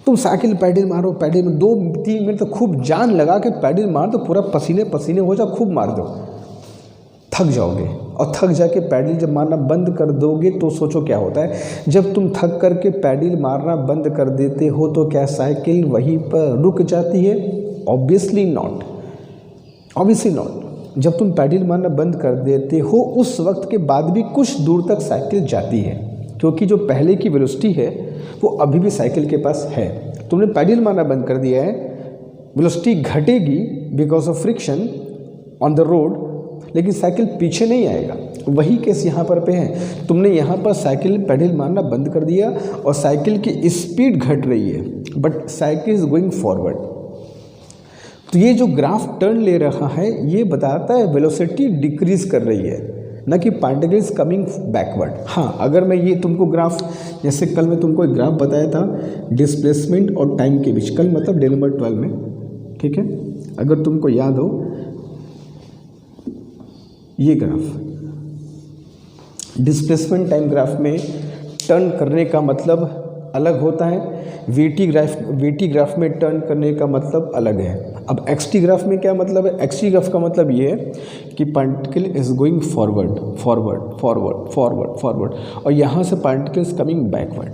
तुम साइकिल पैडल मारो, पैडल में 2-3 मिनट तक खूब जान लगा के पैडल मार दो, पूरा पसीने पसीने हो जाओ, खूब मार दो, थक जाओगे। और थक जाके पैडल जब मारना बंद कर दोगे तो सोचो क्या होता है। जब तुम थक करके पैडल मारना बंद कर देते हो तो क्या साइकिल वहीं पर रुक जाती है? Obviously not, obviously not. जब तुम पैडल मारना बंद कर देते हो उस वक्त के बाद भी कुछ दूर तक साइकिल जाती है, क्योंकि जो पहले की वेलोसिटी है वो अभी भी साइकिल के पास है। तुमने पैडल मारना बंद कर दिया है, वेलोसिटी घटेगी because of friction on the road, लेकिन साइकिल पीछे नहीं आएगा। वही केस यहाँ पर पे है। तुमने यहाँ पर साइकिल पैडल मारना बंद कर दिया और साइकिल की स्पीड घट रही है, but cycle is going forward. तो ये जो ग्राफ टर्न ले रहा है ये बताता है वेलोसिटी डिक्रीज कर रही है, न कि पार्टिकल्स कमिंग बैकवर्ड। हाँ, अगर मैं ये तुमको ग्राफ, जैसे कल मैं तुमको एक ग्राफ बताया था डिस्प्लेसमेंट और टाइम के बीच, कल मतलब डे नंबर 12 में, ठीक है, अगर तुमको याद हो ये ग्राफ डिस्प्लेसमेंट टाइम ग्राफ में टर्न करने का मतलब अलग होता है, वीटी ग्राफ में टर्न करने का मतलब अलग है। अब एक्सटी ग्राफ में क्या मतलब है? एक्सटी ग्राफ का मतलब ये है कि particle is going forward forward forward forward forward, और यहाँ से पार्टिकल इज कमिंग बैकवर्ड।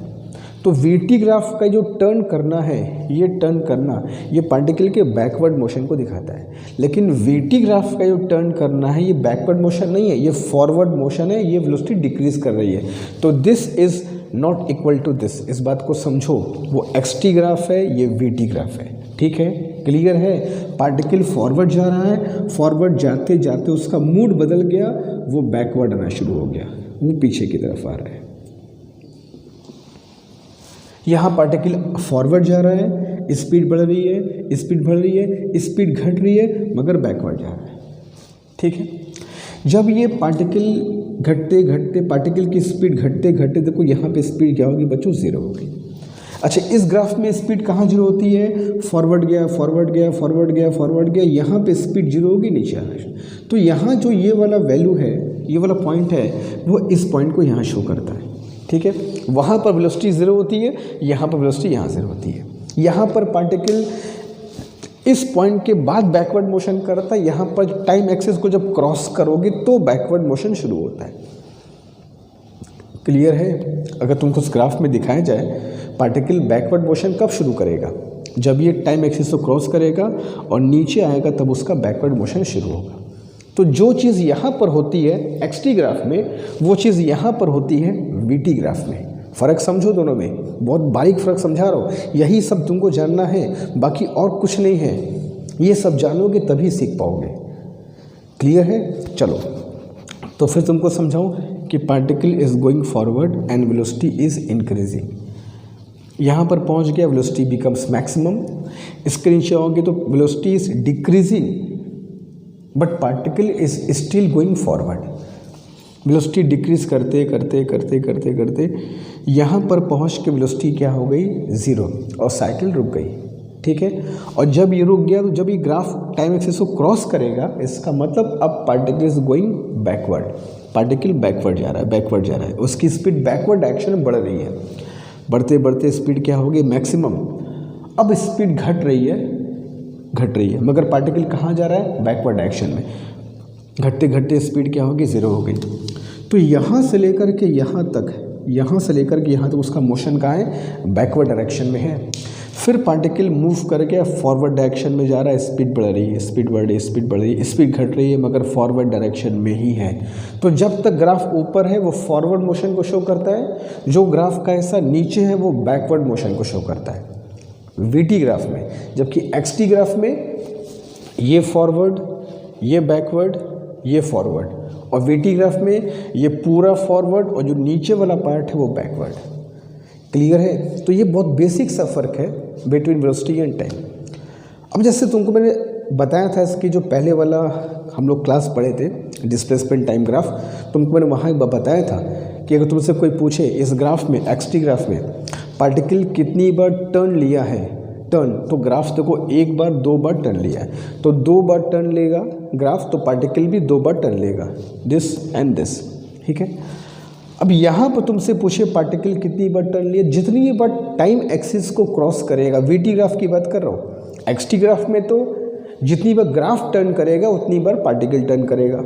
तो वीटी ग्राफ का जो टर्न करना है, ये टर्न करना, ये पार्टिकल के बैकवर्ड मोशन को दिखाता है, लेकिन वीटी ग्राफ का जो टर्न करना है ये बैकवर्ड मोशन नहीं है, ये फॉरवर्ड मोशन है, ये वेलोसिटी डिक्रीज कर रही है। तो this is not equal to this, इस बात को समझो। वो एक्सटी ग्राफ है, ये वीटी ग्राफ है, ठीक है, क्लियर है। पार्टिकल फॉरवर्ड जा रहा है, फॉरवर्ड जाते जाते उसका मूड बदल गया, वो बैकवर्ड आना शुरू हो गया, वो पीछे की तरफ आ रहा है। यहाँ पार्टिकल फॉरवर्ड जा रहा है, स्पीड बढ़ रही है, स्पीड बढ़ रही है, स्पीड घट रही है, मगर बैकवर्ड जा रहा है, ठीक है। जब ये पार्टिकल घटते घटते, पार्टिकल की स्पीड घटते घटते, देखो यहाँ पे स्पीड क्या होगी बच्चों? 0 होगी। अच्छा, इस ग्राफ में स्पीड कहाँ 0 होती है? फॉरवर्ड गया, फॉरवर्ड गया, फॉरवर्ड गया, फॉरवर्ड गया, यहाँ पे स्पीड 0 होगी, नीचे आना। तो यहाँ जो ये वाला वैल्यू है ये वाला पॉइंट है वो इस पॉइंट को यहाँ शो करता है, ठीक है। वहाँ पर वेलोसिटी 0 होती है, यहाँ पर वेलोसिटी यहाँ 0 होती है। यहाँ पर पार्टिकल इस पॉइंट के बाद बैकवर्ड मोशन करता है, यहाँ पर टाइम एक्सिस को जब क्रॉस करोगे तो बैकवर्ड मोशन शुरू होता है। क्लियर है? अगर तुमको उस ग्राफ में दिखाया जाए पार्टिकल बैकवर्ड मोशन कब शुरू करेगा, जब ये टाइम एक्सिस को क्रॉस करेगा और नीचे आएगा तब उसका बैकवर्ड मोशन शुरू होगा। तो जो चीज़ यहाँ पर होती है एक्सटी ग्राफ में, वो चीज़ यहाँ पर होती है वीटी ग्राफ में। फ़र्क समझो दोनों में, बहुत बारीक फ़र्क समझा रहा हूँ। यही सब तुमको जानना है, बाकी और कुछ नहीं है। ये सब जानोगे तभी सीख पाओगे। क्लियर है? चलो तो फिर तुमको समझाऊँ कि particle is going forward and velocity is increasing. यहाँ पर पहुँच गया, वेलोसिटी बिकम्स मैक्सिमम। इसके नीचे आओगे तो velocity is decreasing but particle is still going forward. Velocity decrease करते करते करते करते करते यहाँ पर पहुँच के वेलोसिटी क्या हो गई 0 और साइकिल रुक गई, ठीक है। और जब ये रुक गया तो जब ये ग्राफ टाइम एक्सिस को क्रॉस करेगा, इसका मतलब अब particle is going backward. Particle backward जा रहा है, बैकवर्ड जा रहा है। उसकी स्पीड बैकवर्ड डायरेक्शन में बढ़ रही है। बढ़ते बढ़ते स्पीड क्या होगी मैक्सिमम। अब स्पीड घट रही है, मगर पार्टिकल कहाँ जा रहा है बैकवर्ड डायरेक्शन में। घटते घटते स्पीड क्या होगी 0 हो गई। तो यहाँ से लेकर के यहाँ तक, यहाँ से लेकर के यहाँ तक उसका मोशन कहाँ है बैकवर्ड डायरेक्शन में है। फिर पार्टिकल मूव करके फॉरवर्ड डायरेक्शन में जा रहा है, स्पीड बढ़ रही है, स्पीड बढ़ रही है, स्पीड बढ़ रही है, स्पीड घट रही है मगर फॉरवर्ड डायरेक्शन में ही है। तो जब तक ग्राफ ऊपर है वो फॉरवर्ड मोशन को शो करता है, जो ग्राफ का हिस्सा नीचे है वो बैकवर्ड मोशन को शो करता है वीटी ग्राफ में। जबकि एक्सटी ग्राफ में ये फॉरवर्ड, ये बैकवर्ड, ये फॉरवर्ड, और वीटी ग्राफ में ये पूरा फॉरवर्ड और जो नीचे वाला पार्ट है वो बैकवर्ड। क्लियर है? तो ये बहुत बेसिक सा फ़र्क है बिटवीन वेलोसिटी एंड टाइम। अब जैसे तुमको मैंने बताया था इसकी जो पहले वाला हम लोग क्लास पढ़े थे डिस्प्लेसमेंट टाइम ग्राफ, तुमको मैंने वहाँ बताया था कि अगर तुमसे कोई पूछे इस ग्राफ में एक्सटी ग्राफ में पार्टिकल कितनी बार टर्न लिया है, टर्न, तो ग्राफ देखो 1 बार 2 बार टर्न लिया है, तो 2 बार टर्न लेगा ग्राफ, तो पार्टिकल भी 2 बार टर्न लेगा, दिस एंड दिस, ठीक है। अब यहाँ पर तुमसे पूछे पार्टिकल कितनी बार टर्न लिया, जितनी बार टाइम एक्सिस को क्रॉस करेगा, वीटी ग्राफ की बात कर रहा हूँ। एक्सटी ग्राफ में तो जितनी बार ग्राफ टर्न करेगा उतनी बार पार्टिकल टर्न करेगा,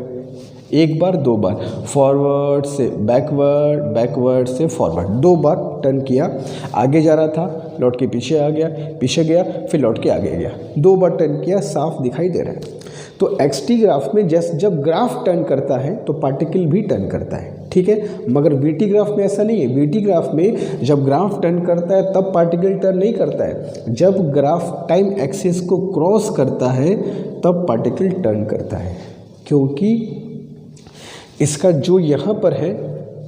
1 बार 2 बार, फॉरवर्ड से बैकवर्ड, बैकवर्ड से फॉरवर्ड, 2 बार टर्न किया, आगे जा रहा था लौट के पीछे आ गया, पीछे गया फिर लौट के आगे गया, 2 बार टर्न किया, साफ दिखाई दे रहा है। तो एक्सटी ग्राफ में जब ग्राफ टर्न करता है तो पार्टिकल भी टर्न करता है, ठीक है। मगर वीटी ग्राफ में ऐसा नहीं है। वीटी ग्राफ में जब ग्राफ टर्न करता है तब पार्टिकल टर्न नहीं करता है, जब ग्राफ टाइम एक्सिस को क्रॉस करता है तब पार्टिकल टर्न करता है, क्योंकि इसका जो यहाँ पर है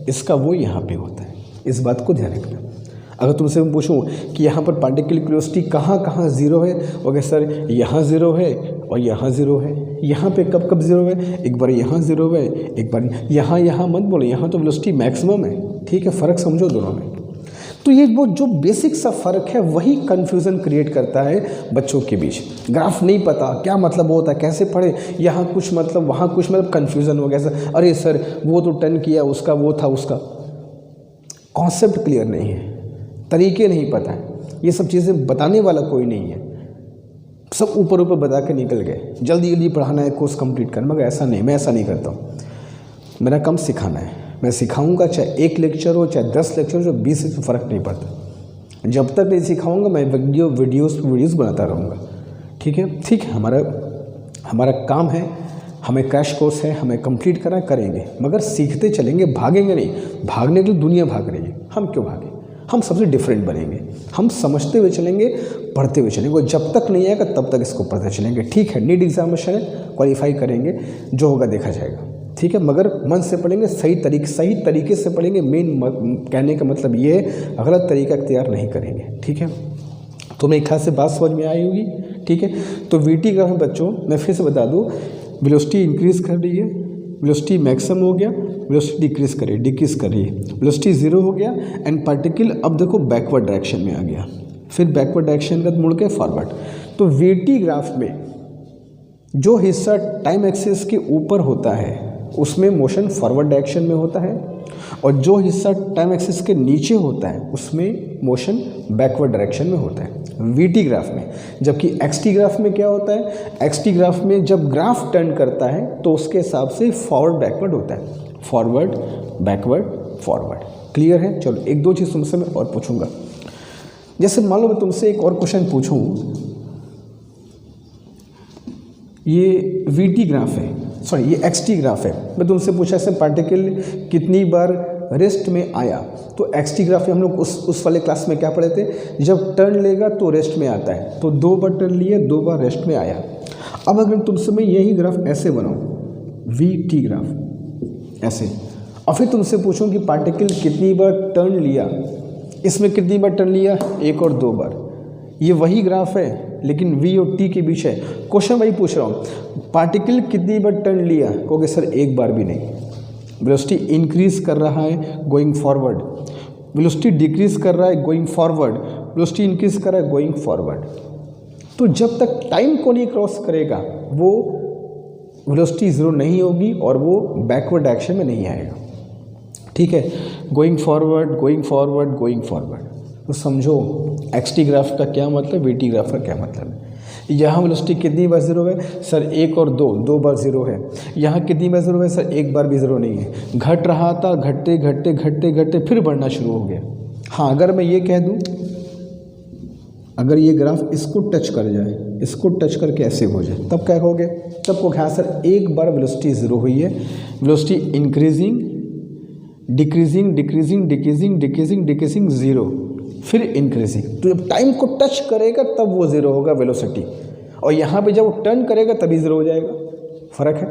इसका वो यहाँ पे होता है। इस बात को ध्यान रखना। अगर तुमसे मैं पूछूं कि यहाँ पर पार्टिकल की वेलोसिटी कहाँ कहाँ 0 है, ओके सर यहाँ 0 है और यहाँ 0 है, यहाँ पे कब कब 0 है, एक बार यहाँ 0 है, एक बार यहाँ मत बोलो, यहाँ तो वेलोसिटी मैक्सिमम है, ठीक है। फ़र्क समझो दोनों में। तो ये वो जो बेसिक सा फ़र्क है वही कन्फ्यूज़न क्रिएट करता है बच्चों के बीच। ग्राफ नहीं पता क्या मतलब होता है, कैसे पढ़े, यहाँ कुछ मतलब वहाँ कुछ मतलब, कन्फ्यूज़न हो गया सर, अरे सर वो तो टर्न किया उसका वो था उसका। कॉन्सेप्ट क्लियर नहीं है, तरीके नहीं पता है, ये सब चीज़ें बताने वाला कोई नहीं है, सब ऊपर ऊपर बता के निकल गए, जल्दी जल्दी पढ़ाना है, कोर्स कंप्लीट करना। मगर ऐसा नहीं, मैं ऐसा नहीं करता हूँ। मेरा काम सिखाना है, मैं सिखाऊंगा चाहे 1 लेक्चर हो चाहे 10 लेक्चर हो, 20 से फ़र्क नहीं पड़ता। जब तक नहीं सिखाऊंगा मैं वीडियोस बनाता रहूँगा, ठीक है। ठीक है, हमारा काम है, हमें क्रैश कोर्स है, हमें कंप्लीट करना, करेंगे, मगर सीखते चलेंगे, भागेंगे नहीं। भागने के लिए दुनिया भाग रही है, हम क्यों भागें? हम सबसे डिफरेंट बनेंगे, हम समझते हुए चलेंगे, पढ़ते हुए चलेंगे। जब तक नहीं आएगा तब तक इसको पढ़ते चलेंगे, ठीक है। नीट एग्जामिनेशन है, क्वालिफाई करेंगे, जो होगा देखा जाएगा, ठीक है। मगर मन से पढ़ेंगे, सही तरीके से पढ़ेंगे। मेन कहने का मतलब ये है, गलत तरीका इख्तियार नहीं करेंगे, ठीक है। तो मेरे ख्याल से बात समझ में आई होगी, ठीक है। तो वीटी ग्राफ में बच्चों मैं फिर से बता दूँ, वेलोसिटी इंक्रीज कर रही है, वेलोसिटी मैक्सिमम हो गया, वेलोसिटी डिक्रीज कर रही है, वेलोसिटी 0 हो गया एंड पार्टिकल अब देखो बैकवर्ड डायरेक्शन में आ गया, फिर बैकवर्ड डायरेक्शन का मुड़ के फॉरवर्ड। तो वीटी ग्राफ में जो हिस्सा टाइम एक्सिस के ऊपर होता है उसमें मोशन फॉरवर्ड डायरेक्शन में होता है, और जो हिस्सा टाइम एक्सिस के नीचे होता है उसमें मोशन बैकवर्ड डायरेक्शन में होता है वीटी ग्राफ में। जबकि एक्सटी ग्राफ में क्या होता है, एक्सटी ग्राफ में जब ग्राफ टर्न करता है तो उसके हिसाब से फॉरवर्ड बैकवर्ड होता है, फॉरवर्ड बैकवर्ड फॉरवर्ड। क्लियर है? चलो एक दो चीज़ तुमसे मैं और पूछूंगा। जैसे मान लो मैं तुमसे एक और क्वेश्चन पूछूं, ये वीटी ग्राफ है, सॉरी ये एक्सटी ग्राफ है, मैं तुमसे पूछा ऐसे पार्टिकल कितनी बार रेस्ट में आया, तो एक्सटी ग्राफ में हम लोग उस वाले क्लास में क्या पढ़े थे, जब टर्न लेगा तो रेस्ट में आता है, तो 2 बार टर्न लिए 2 बार रेस्ट में आया। अब अगर तुमसे मैं यही ग्राफ ऐसे बनाऊँ, वी टी ग्राफ ऐसे, और फिर तुमसे पूछूं कि पार्टिकल कितनी बार टर्न लिया, इसमें कितनी बार टर्न लिया, 1 और 2 बार, ये वही ग्राफ है लेकिन v और t के बीच है। क्वेश्चन वही पूछ रहा हूँ, पार्टिकल कितनी बार टर्न लिया, कहोगे सर 1 बार भी नहीं। वेलोसिटी इंक्रीज कर रहा है गोइंग फॉरवर्ड, वेलोसिटी डिक्रीज कर रहा है गोइंग फॉरवर्ड, वेलोसिटी इंक्रीज कर रहा है गोइंग फॉरवर्ड। तो जब तक टाइम को नहीं क्रॉस करेगा वो वेलोसिटी ज़ीरो नहीं होगी और वो बैकवर्ड डायरेक्शन में नहीं आएगा। ठीक है, going forward going forward going forward. तो समझो एक्सटी ग्राफ का क्या मतलब, वीटी ग्राफ का क्या मतलब है। यहाँ वेलोसिटी कितनी बार ज़ीरो है, सर 1 और 2 बार ज़ीरो है। यहाँ कितनी बार ज़ीरो है, सर 1 बार भी ज़ीरो नहीं है। घट रहा था, घटते घटते घटते घटते फिर बढ़ना शुरू हो गया। हाँ, अगर मैं ये कह दूँ, अगर ये ग्राफ इसको टच कर जाए, इसको टच करके ऐसे हो जाए, तब क्या कहोगे, तब को हाँ सर 1 बार वेलोसिटी ज़ीरो हुई है, velocity increasing decreasing decreasing decreasing decreasing decreasing zero, फिर इंक्रीजिंग। तो जब टाइम को टच करेगा तब वो ज़ीरो होगा वेलोसिटी, और यहाँ पे जब वो टर्न करेगा तभी ज़ीरो हो जाएगा। फ़र्क है।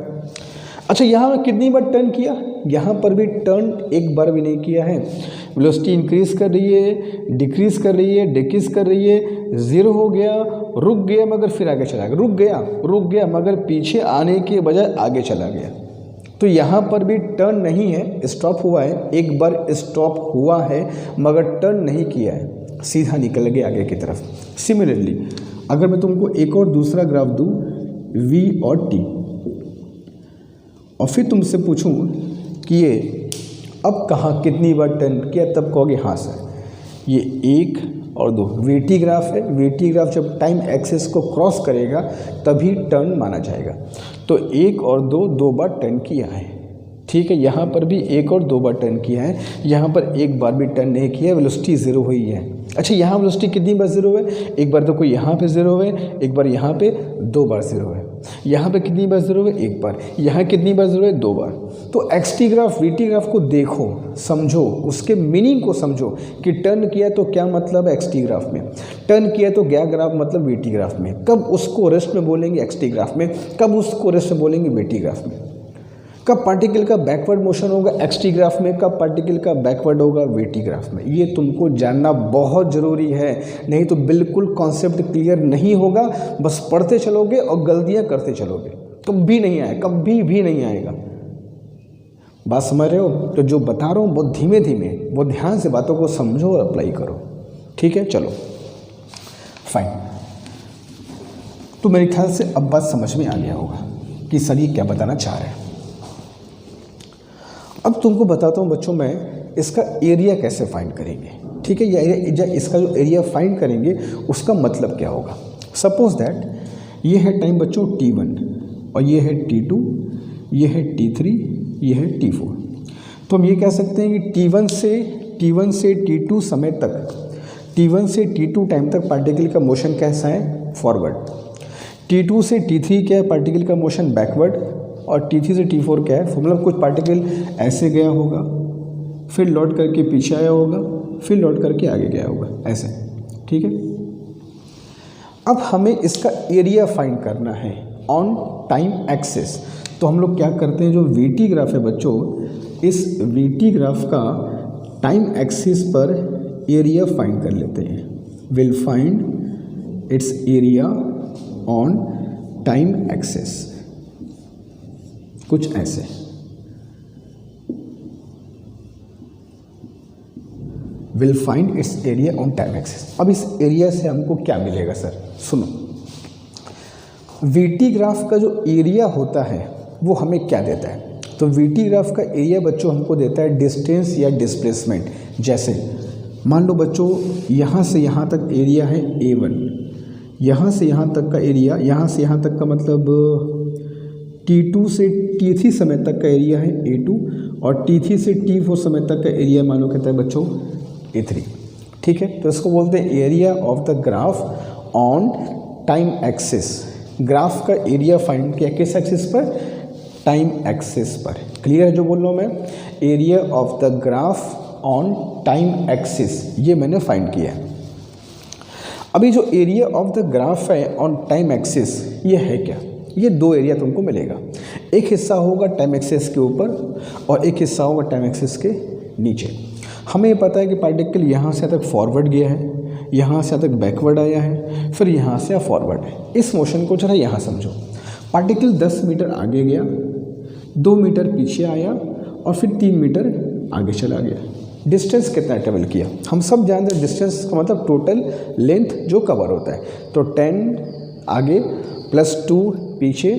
अच्छा, यहाँ में कितनी बार टर्न किया, यहाँ पर भी टर्न 1 बार भी नहीं किया है। वेलोसिटी इंक्रीज़ कर रही है, डिक्रीज़ कर रही है, डिक्रीज़ कर रही है, ज़ीरो हो गया, रुक गया मगर फिर आगे चला गया, रुक गया मगर पीछे आने के बजाय आगे चला गया। तो यहाँ पर भी टर्न नहीं है, स्टॉप हुआ है, 1 बार स्टॉप हुआ है मगर टर्न नहीं किया है, सीधा निकल गया आगे की तरफ। सिमिलरली अगर मैं तुमको एक और दूसरा ग्राफ दूँ V और T, और फिर तुमसे पूछूं कि ये अब कहाँ कितनी बार टर्न किया, तब कहोगे हाँ सर ये 1 और 2 वीटी ग्राफ है। वीटी ग्राफ जब टाइम एक्सिस को क्रॉस करेगा तभी टर्न माना जाएगा। तो 1 और 2 बार टर्न किया है। ठीक है, यहाँ पर भी 1 और 2 बार टर्न किया है, यहाँ पर 1 बार भी टर्न नहीं किया, वेलोसिटी ज़ीरो हुई है। अच्छा, यहाँ वेलोसिटी कितनी बार ज़ीरो है, 1 बार तो कोई यहाँ पे ज़ीरो है, 1 बार यहाँ पे, 2 बार ज़ीरो है। यहाँ पे कितनी बार ज़ीरो है, 1 बार। यहाँ कितनी बार ज़ीरो है, 2 बार। तो एक्सटी ग्राफ वीटी ग्राफ को देखो, समझो, उसके मीनिंग को समझो कि टर्न किया तो क्या मतलब है एक्सटी ग्राफ में, टर्न किया तो क्या ग्राफ मतलब वीटी ग्राफ में। कब उसको रेस्ट में बोलेंगे एक्सटी ग्राफ में, कब उसको रेस्ट में बोलेंगे वीटी ग्राफ में। कब पार्टिकल का बैकवर्ड मोशन होगा एक्सटी ग्राफ में, कब पार्टिकल का बैकवर्ड होगा वीटी ग्राफ में। ये तुमको जानना बहुत ज़रूरी है, नहीं तो बिल्कुल कॉन्सेप्ट क्लियर नहीं होगा। बस पढ़ते चलोगे और गलतियां करते चलोगे, कभी नहीं आएगा, कभी भी नहीं आएगा। बात समझ रहे हो? तो जो बता रहा हूँ बहुत धीमे धीमे, बहुत ध्यान से बातों को समझो और अप्लाई करो। ठीक है, चलो फाइन। तो मेरे ख्याल से अब बात समझ में आ गया होगा कि सर ये क्या बताना चाह रहे हैं। अब तुमको बताता हूँ बच्चों, मैं इसका एरिया कैसे फाइंड करेंगे। ठीक है, या इसका जो एरिया फाइंड करेंगे उसका मतलब क्या होगा। सपोज दैट ये है टाइम बच्चों T1 और ये है T2, ये है T3, ये है T4। तो हम ये कह सकते हैं कि T1 से T2 समय तक, T1 से T2 टाइम तक पार्टिकल का मोशन कैसा है, फॉरवर्ड। T2 से T3 क्या है, पार्टिकल का मोशन बैकवर्ड। और T3 से T4 क्या है, मतलब कुछ पार्टिकल ऐसे गया होगा, फिर लौट करके पीछे आया होगा, फिर लौट करके आगे गया होगा, ऐसे। ठीक है, अब हमें इसका एरिया फाइंड करना है ऑन टाइम एक्सिस। तो हम लोग क्या करते हैं, जो वीटी ग्राफ है बच्चों, इस वीटी ग्राफ का टाइम एक्सिस पर एरिया फाइंड कर लेते हैं। Will find its area on time axis, कुछ ऐसे। Will find its area on time axis. अब इस एरिया से हमको क्या मिलेगा सर, सुनो। वीटी ग्राफ का जो एरिया होता है वो हमें क्या देता है, तो वीटी ग्राफ का एरिया बच्चों हमको देता है डिस्टेंस या डिस्प्लेसमेंट। जैसे मान लो बच्चों यहाँ से यहाँ तक एरिया है A1, यहाँ से यहाँ तक का एरिया, यहाँ से यहाँ तक का मतलब T2 से T3 समय तक का एरिया है A2 और T3 से T4 समय तक का एरिया मान लो कहता है बच्चों A3। ठीक है, तो इसको बोलते हैं area of the graph on time axis. Graph का एरिया फाइंड किया किस एक्सिस पर? टाइम एक्सिस पर। क्लियर है जो बोल रहा हूँ मैं? Area of the graph on time axis, ये मैंने फाइंड किया है। अभी जो एरिया ऑफ द ग्राफ है ऑन टाइम एक्सिस, ये है क्या? ये दो एरिया तुमको मिलेगा। एक हिस्सा होगा टाइम एक्सिस के ऊपर और एक हिस्सा होगा टाइम एक्सिस के नीचे। हमें पता है कि पार्टिकल यहाँ से तक फॉरवर्ड गया है, यहाँ से तक बैकवर्ड आया है, फिर यहाँ से फॉरवर्ड है। इस मोशन को जरा यहाँ समझो। पार्टिकल 10 मीटर आगे गया, 2 मीटर पीछे आया और फिर 3 मीटर आगे चला गया। डिस्टेंस कितना ट्रेवल किया? हम सब जानते हैं डिस्टेंस का मतलब टोटल लेंथ जो कवर होता है। तो 10 आगे +2 पीछे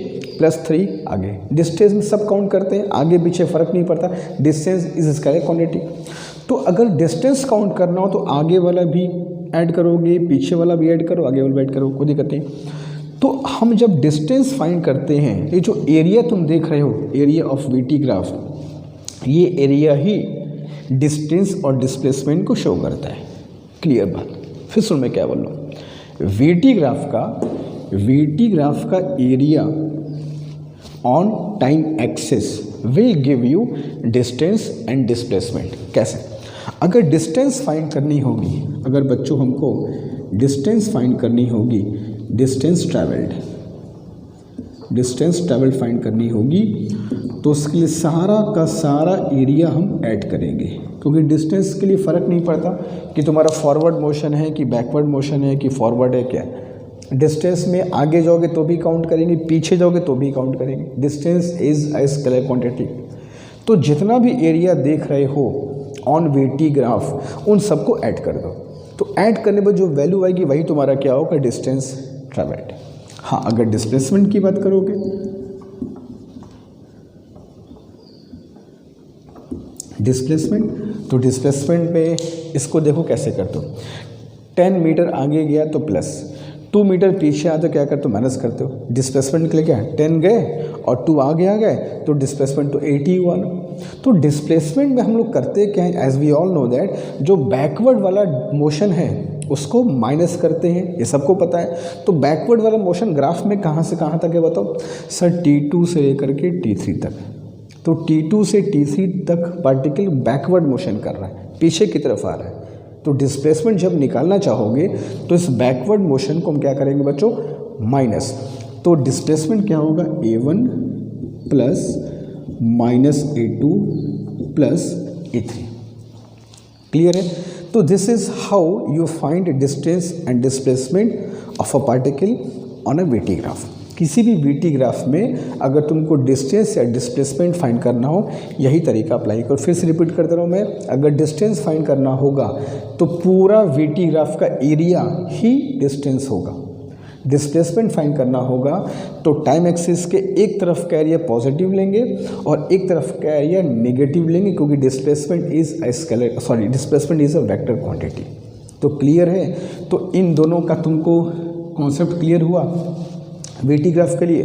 +3 आगे। डिस्टेंस में सब काउंट करते हैं, आगे पीछे फ़र्क नहीं पड़ता। Distance is scalar quantity. तो अगर डिस्टेंस काउंट करना हो तो आगे वाला भी ऐड करोगे, पीछे वाला भी ऐड करो, आगे वाला भी ऐड करो, कोई दिक्कत नहीं। तो हम जब डिस्टेंस फाइंड करते हैं, ये जो एरिया तुम देख रहे हो, एरिया ऑफ वीटी ग्राफ, ये एरिया ही डिस्टेंस और डिस्प्लेसमेंट को शो करता है। क्लियर बात? फिर सुन मैं क्या बोल रहा हूँ। वीटी ग्राफ का area on time axis will give you distance and displacement. कैसे? अगर डिस्टेंस फाइंड करनी होगी, अगर बच्चों हमको डिस्टेंस फाइंड करनी होगी, डिस्टेंस ट्रैवल्ड फाइंड करनी होगी, तो उसके लिए सारा का सारा एरिया हम ऐड करेंगे, क्योंकि डिस्टेंस के लिए फ़र्क नहीं पड़ता कि तुम्हारा फॉरवर्ड मोशन है कि बैकवर्ड मोशन है कि फॉरवर्ड है क्या। डिस्टेंस में आगे जाओगे तो भी काउंट करेंगे, पीछे जाओगे तो भी काउंट करेंगे। Distance is a scalar quantity. तो जितना भी एरिया देख रहे हो ऑन वीटी ग्राफ, उन सबको ऐड कर दो। तो ऐड करने पर जो वैल्यू आएगी वही तुम्हारा क्या होगा? Distance travelled. हाँ, अगर डिस्प्लेसमेंट की बात करोगे, डिस्प्लेसमेंट, तो डिस्प्लेसमेंट पे इसको देखो कैसे करते हो। 10 मीटर आगे गया तो प्लस, 2 मीटर पीछे आया तो क्या करते हो? माइनस करते हो। डिस्प्लेसमेंट के लिए क्या है? 10 गए और 2 आगे आ गए तो डिस्प्लेसमेंट तो 80 हुआ ना। तो डिस्प्लेसमेंट में हम लोग करते क्या है? As we all know that जो बैकवर्ड वाला मोशन है उसको माइनस करते हैं, ये सबको पता है। तो बैकवर्ड वाला मोशन ग्राफ में कहाँ से कहाँ तक है बताओ? सर T2 से लेकर के T3 तक। तो T2 से T3 तक पार्टिकल बैकवर्ड मोशन कर रहा है, पीछे की तरफ आ रहा है। तो डिस्प्लेसमेंट जब निकालना चाहोगे तो इस बैकवर्ड मोशन को हम क्या करेंगे बच्चों? माइनस। तो डिस्प्लेसमेंट क्या होगा? A1 plus -A2 plus A3। Clear है? तो this is how you find distance and displacement of a particle on a VT graph. किसी भी वीटी ग्राफ में अगर तुमको डिस्टेंस या डिस्प्लेसमेंट फाइंड करना हो, यही तरीका अप्लाई करो। फिर से रिपीट कर दे रहा हूँ मैं, अगर डिस्टेंस फाइंड करना होगा तो पूरा वीटी ग्राफ का एरिया ही डिस्टेंस होगा। डिस्प्लेसमेंट फाइंड करना होगा तो टाइम एक्सिस के एक तरफ का एरिया पॉजिटिव लेंगे और एक तरफ का एरिया नेगेटिव लेंगे, क्योंकि displacement is a vector quantity. तो क्लियर है? तो इन दोनों का तुमको कॉन्सेप्ट क्लियर हुआ वीटी ग्राफ के लिए।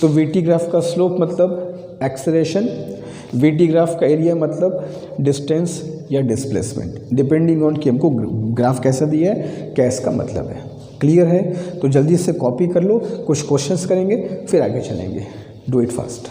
तो वीटी ग्राफ का स्लोप मतलब एक्सेलरेशन, वीटी ग्राफ का एरिया मतलब डिस्टेंस या डिस्प्लेसमेंट, डिपेंडिंग ऑन कि हमको ग्राफ कैसा दिया है, क्या इसका मतलब है। क्लियर है? तो जल्दी से कॉपी कर लो, कुछ क्वेश्चंस करेंगे फिर आगे चलेंगे। Do it fast.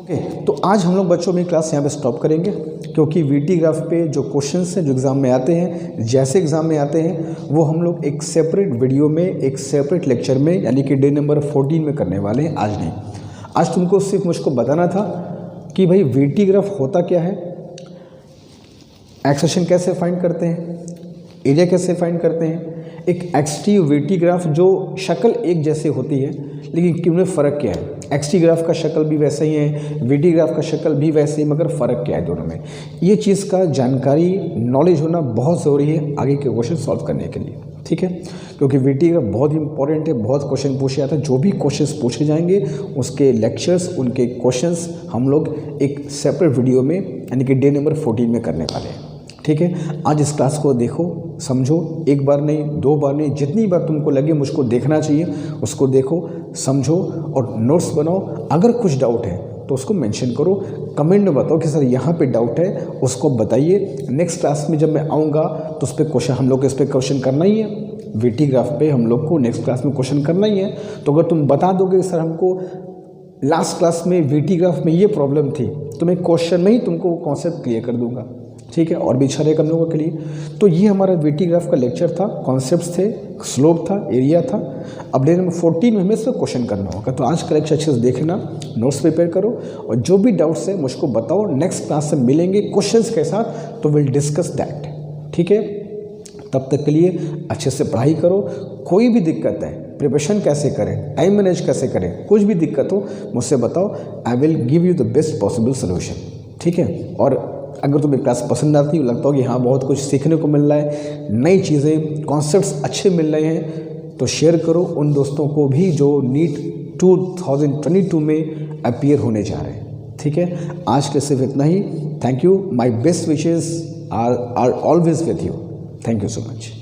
ओके, तो आज हम लोग बच्चों में क्लास यहाँ पे स्टॉप करेंगे, क्योंकि वीटी ग्राफ पे जो क्वेश्चंस हैं जो एग्ज़ाम में आते हैं, जैसे एग्ज़ाम में आते हैं वो हम लोग एक सेपरेट वीडियो में, एक सेपरेट लेक्चर में, यानी कि डे नंबर 14 में करने वाले हैं। आज नहीं, आज तुमको सिर्फ मुझको बताना था कि भाई वीटी ग्राफ होता क्या है, एक्सेलरेशन कैसे फाइंड करते हैं, एरिया कैसे फाइंड करते हैं, एक एक्सटी वीटी ग्राफ जो शक्ल एक जैसे होती है लेकिन उनमें फ़र्क क्या है। एक्सटी ग्राफ का शक्ल भी वैसा ही है, वीटी ग्राफ का शक्ल भी वैसे ही, मगर फ़र्क क्या है दोनों में। ये चीज़ का जानकारी, नॉलेज होना बहुत ज़रूरी है आगे के क्वेश्चन सॉल्व करने के लिए। ठीक है, क्योंकि वीटी का बहुत इंपॉर्टेंट है, बहुत क्वेश्चन पूछे जाते हैं। जो भी क्वेश्चंस पूछे जाएंगे उसके लेक्चर्स, उनके क्वेश्चंस हम लोग एक सेपरेट वीडियो में यानी कि डे नंबर 14 में करने वाले हैं। ठीक है, आज इस क्लास को देखो, समझो, एक बार नहीं, 2 बार नहीं, जितनी बार तुमको लगे मुझको देखना चाहिए उसको देखो, समझो और नोट्स बनाओ। अगर कुछ डाउट है तो उसको मेंशन करो, कमेंट में बताओ कि सर यहाँ पे डाउट है, उसको बताइए। नेक्स्ट क्लास में जब मैं आऊँगा तो उस पर क्वेश्चन, हम लोग को इस पर क्वेश्चन करना ही है, वीटी ग्राफ पे हम लोग को नेक्स्ट क्लास में क्वेश्चन करना ही है। तो अगर तुम बता दोगे सर हमको लास्ट क्लास में वीटी ग्राफ में ये प्रॉब्लम थी, तो मैं क्वेश्चन में ही तुमको कॉन्सेप्ट क्लियर कर दूंगा। ठीक है, और भी अच्छा रहेगा हम लोगों के लिए। तो ये हमारा वीटी ग्राफ का लेक्चर था, कॉन्सेप्ट्स थे, स्लोप था, एरिया था। अब डे नंबर 14 में हमें इस पर क्वेश्चन करना होगा। तो आज का लेक्चर अच्छे से देखना, नोट्स प्रिपेयर करो और जो भी डाउट्स है मुझको बताओ। नेक्स्ट क्लास से मिलेंगे क्वेश्चंस के साथ, तो विल डिस्कस दैट। ठीक है, तब तक के लिए अच्छे से पढ़ाई करो। कोई भी दिक्कत है, प्रिपरेशन कैसे करें, टाइम मैनेज कैसे करें, कुछ भी दिक्कत हो मुझसे बताओ, I will give you the best possible solution. ठीक है, और अगर तुम्हें क्लास पसंद आती है, लगता हो कि हाँ बहुत कुछ सीखने को मिल रहा है, नई चीज़ें, कॉन्सेप्ट्स अच्छे मिल रहे हैं, तो शेयर करो उन दोस्तों को भी जो नीट 2022 में अपीयर होने जा रहे हैं। ठीक है, आज के सिर्फ इतना ही। Thank you, my best wishes are always with you. Thank you so much.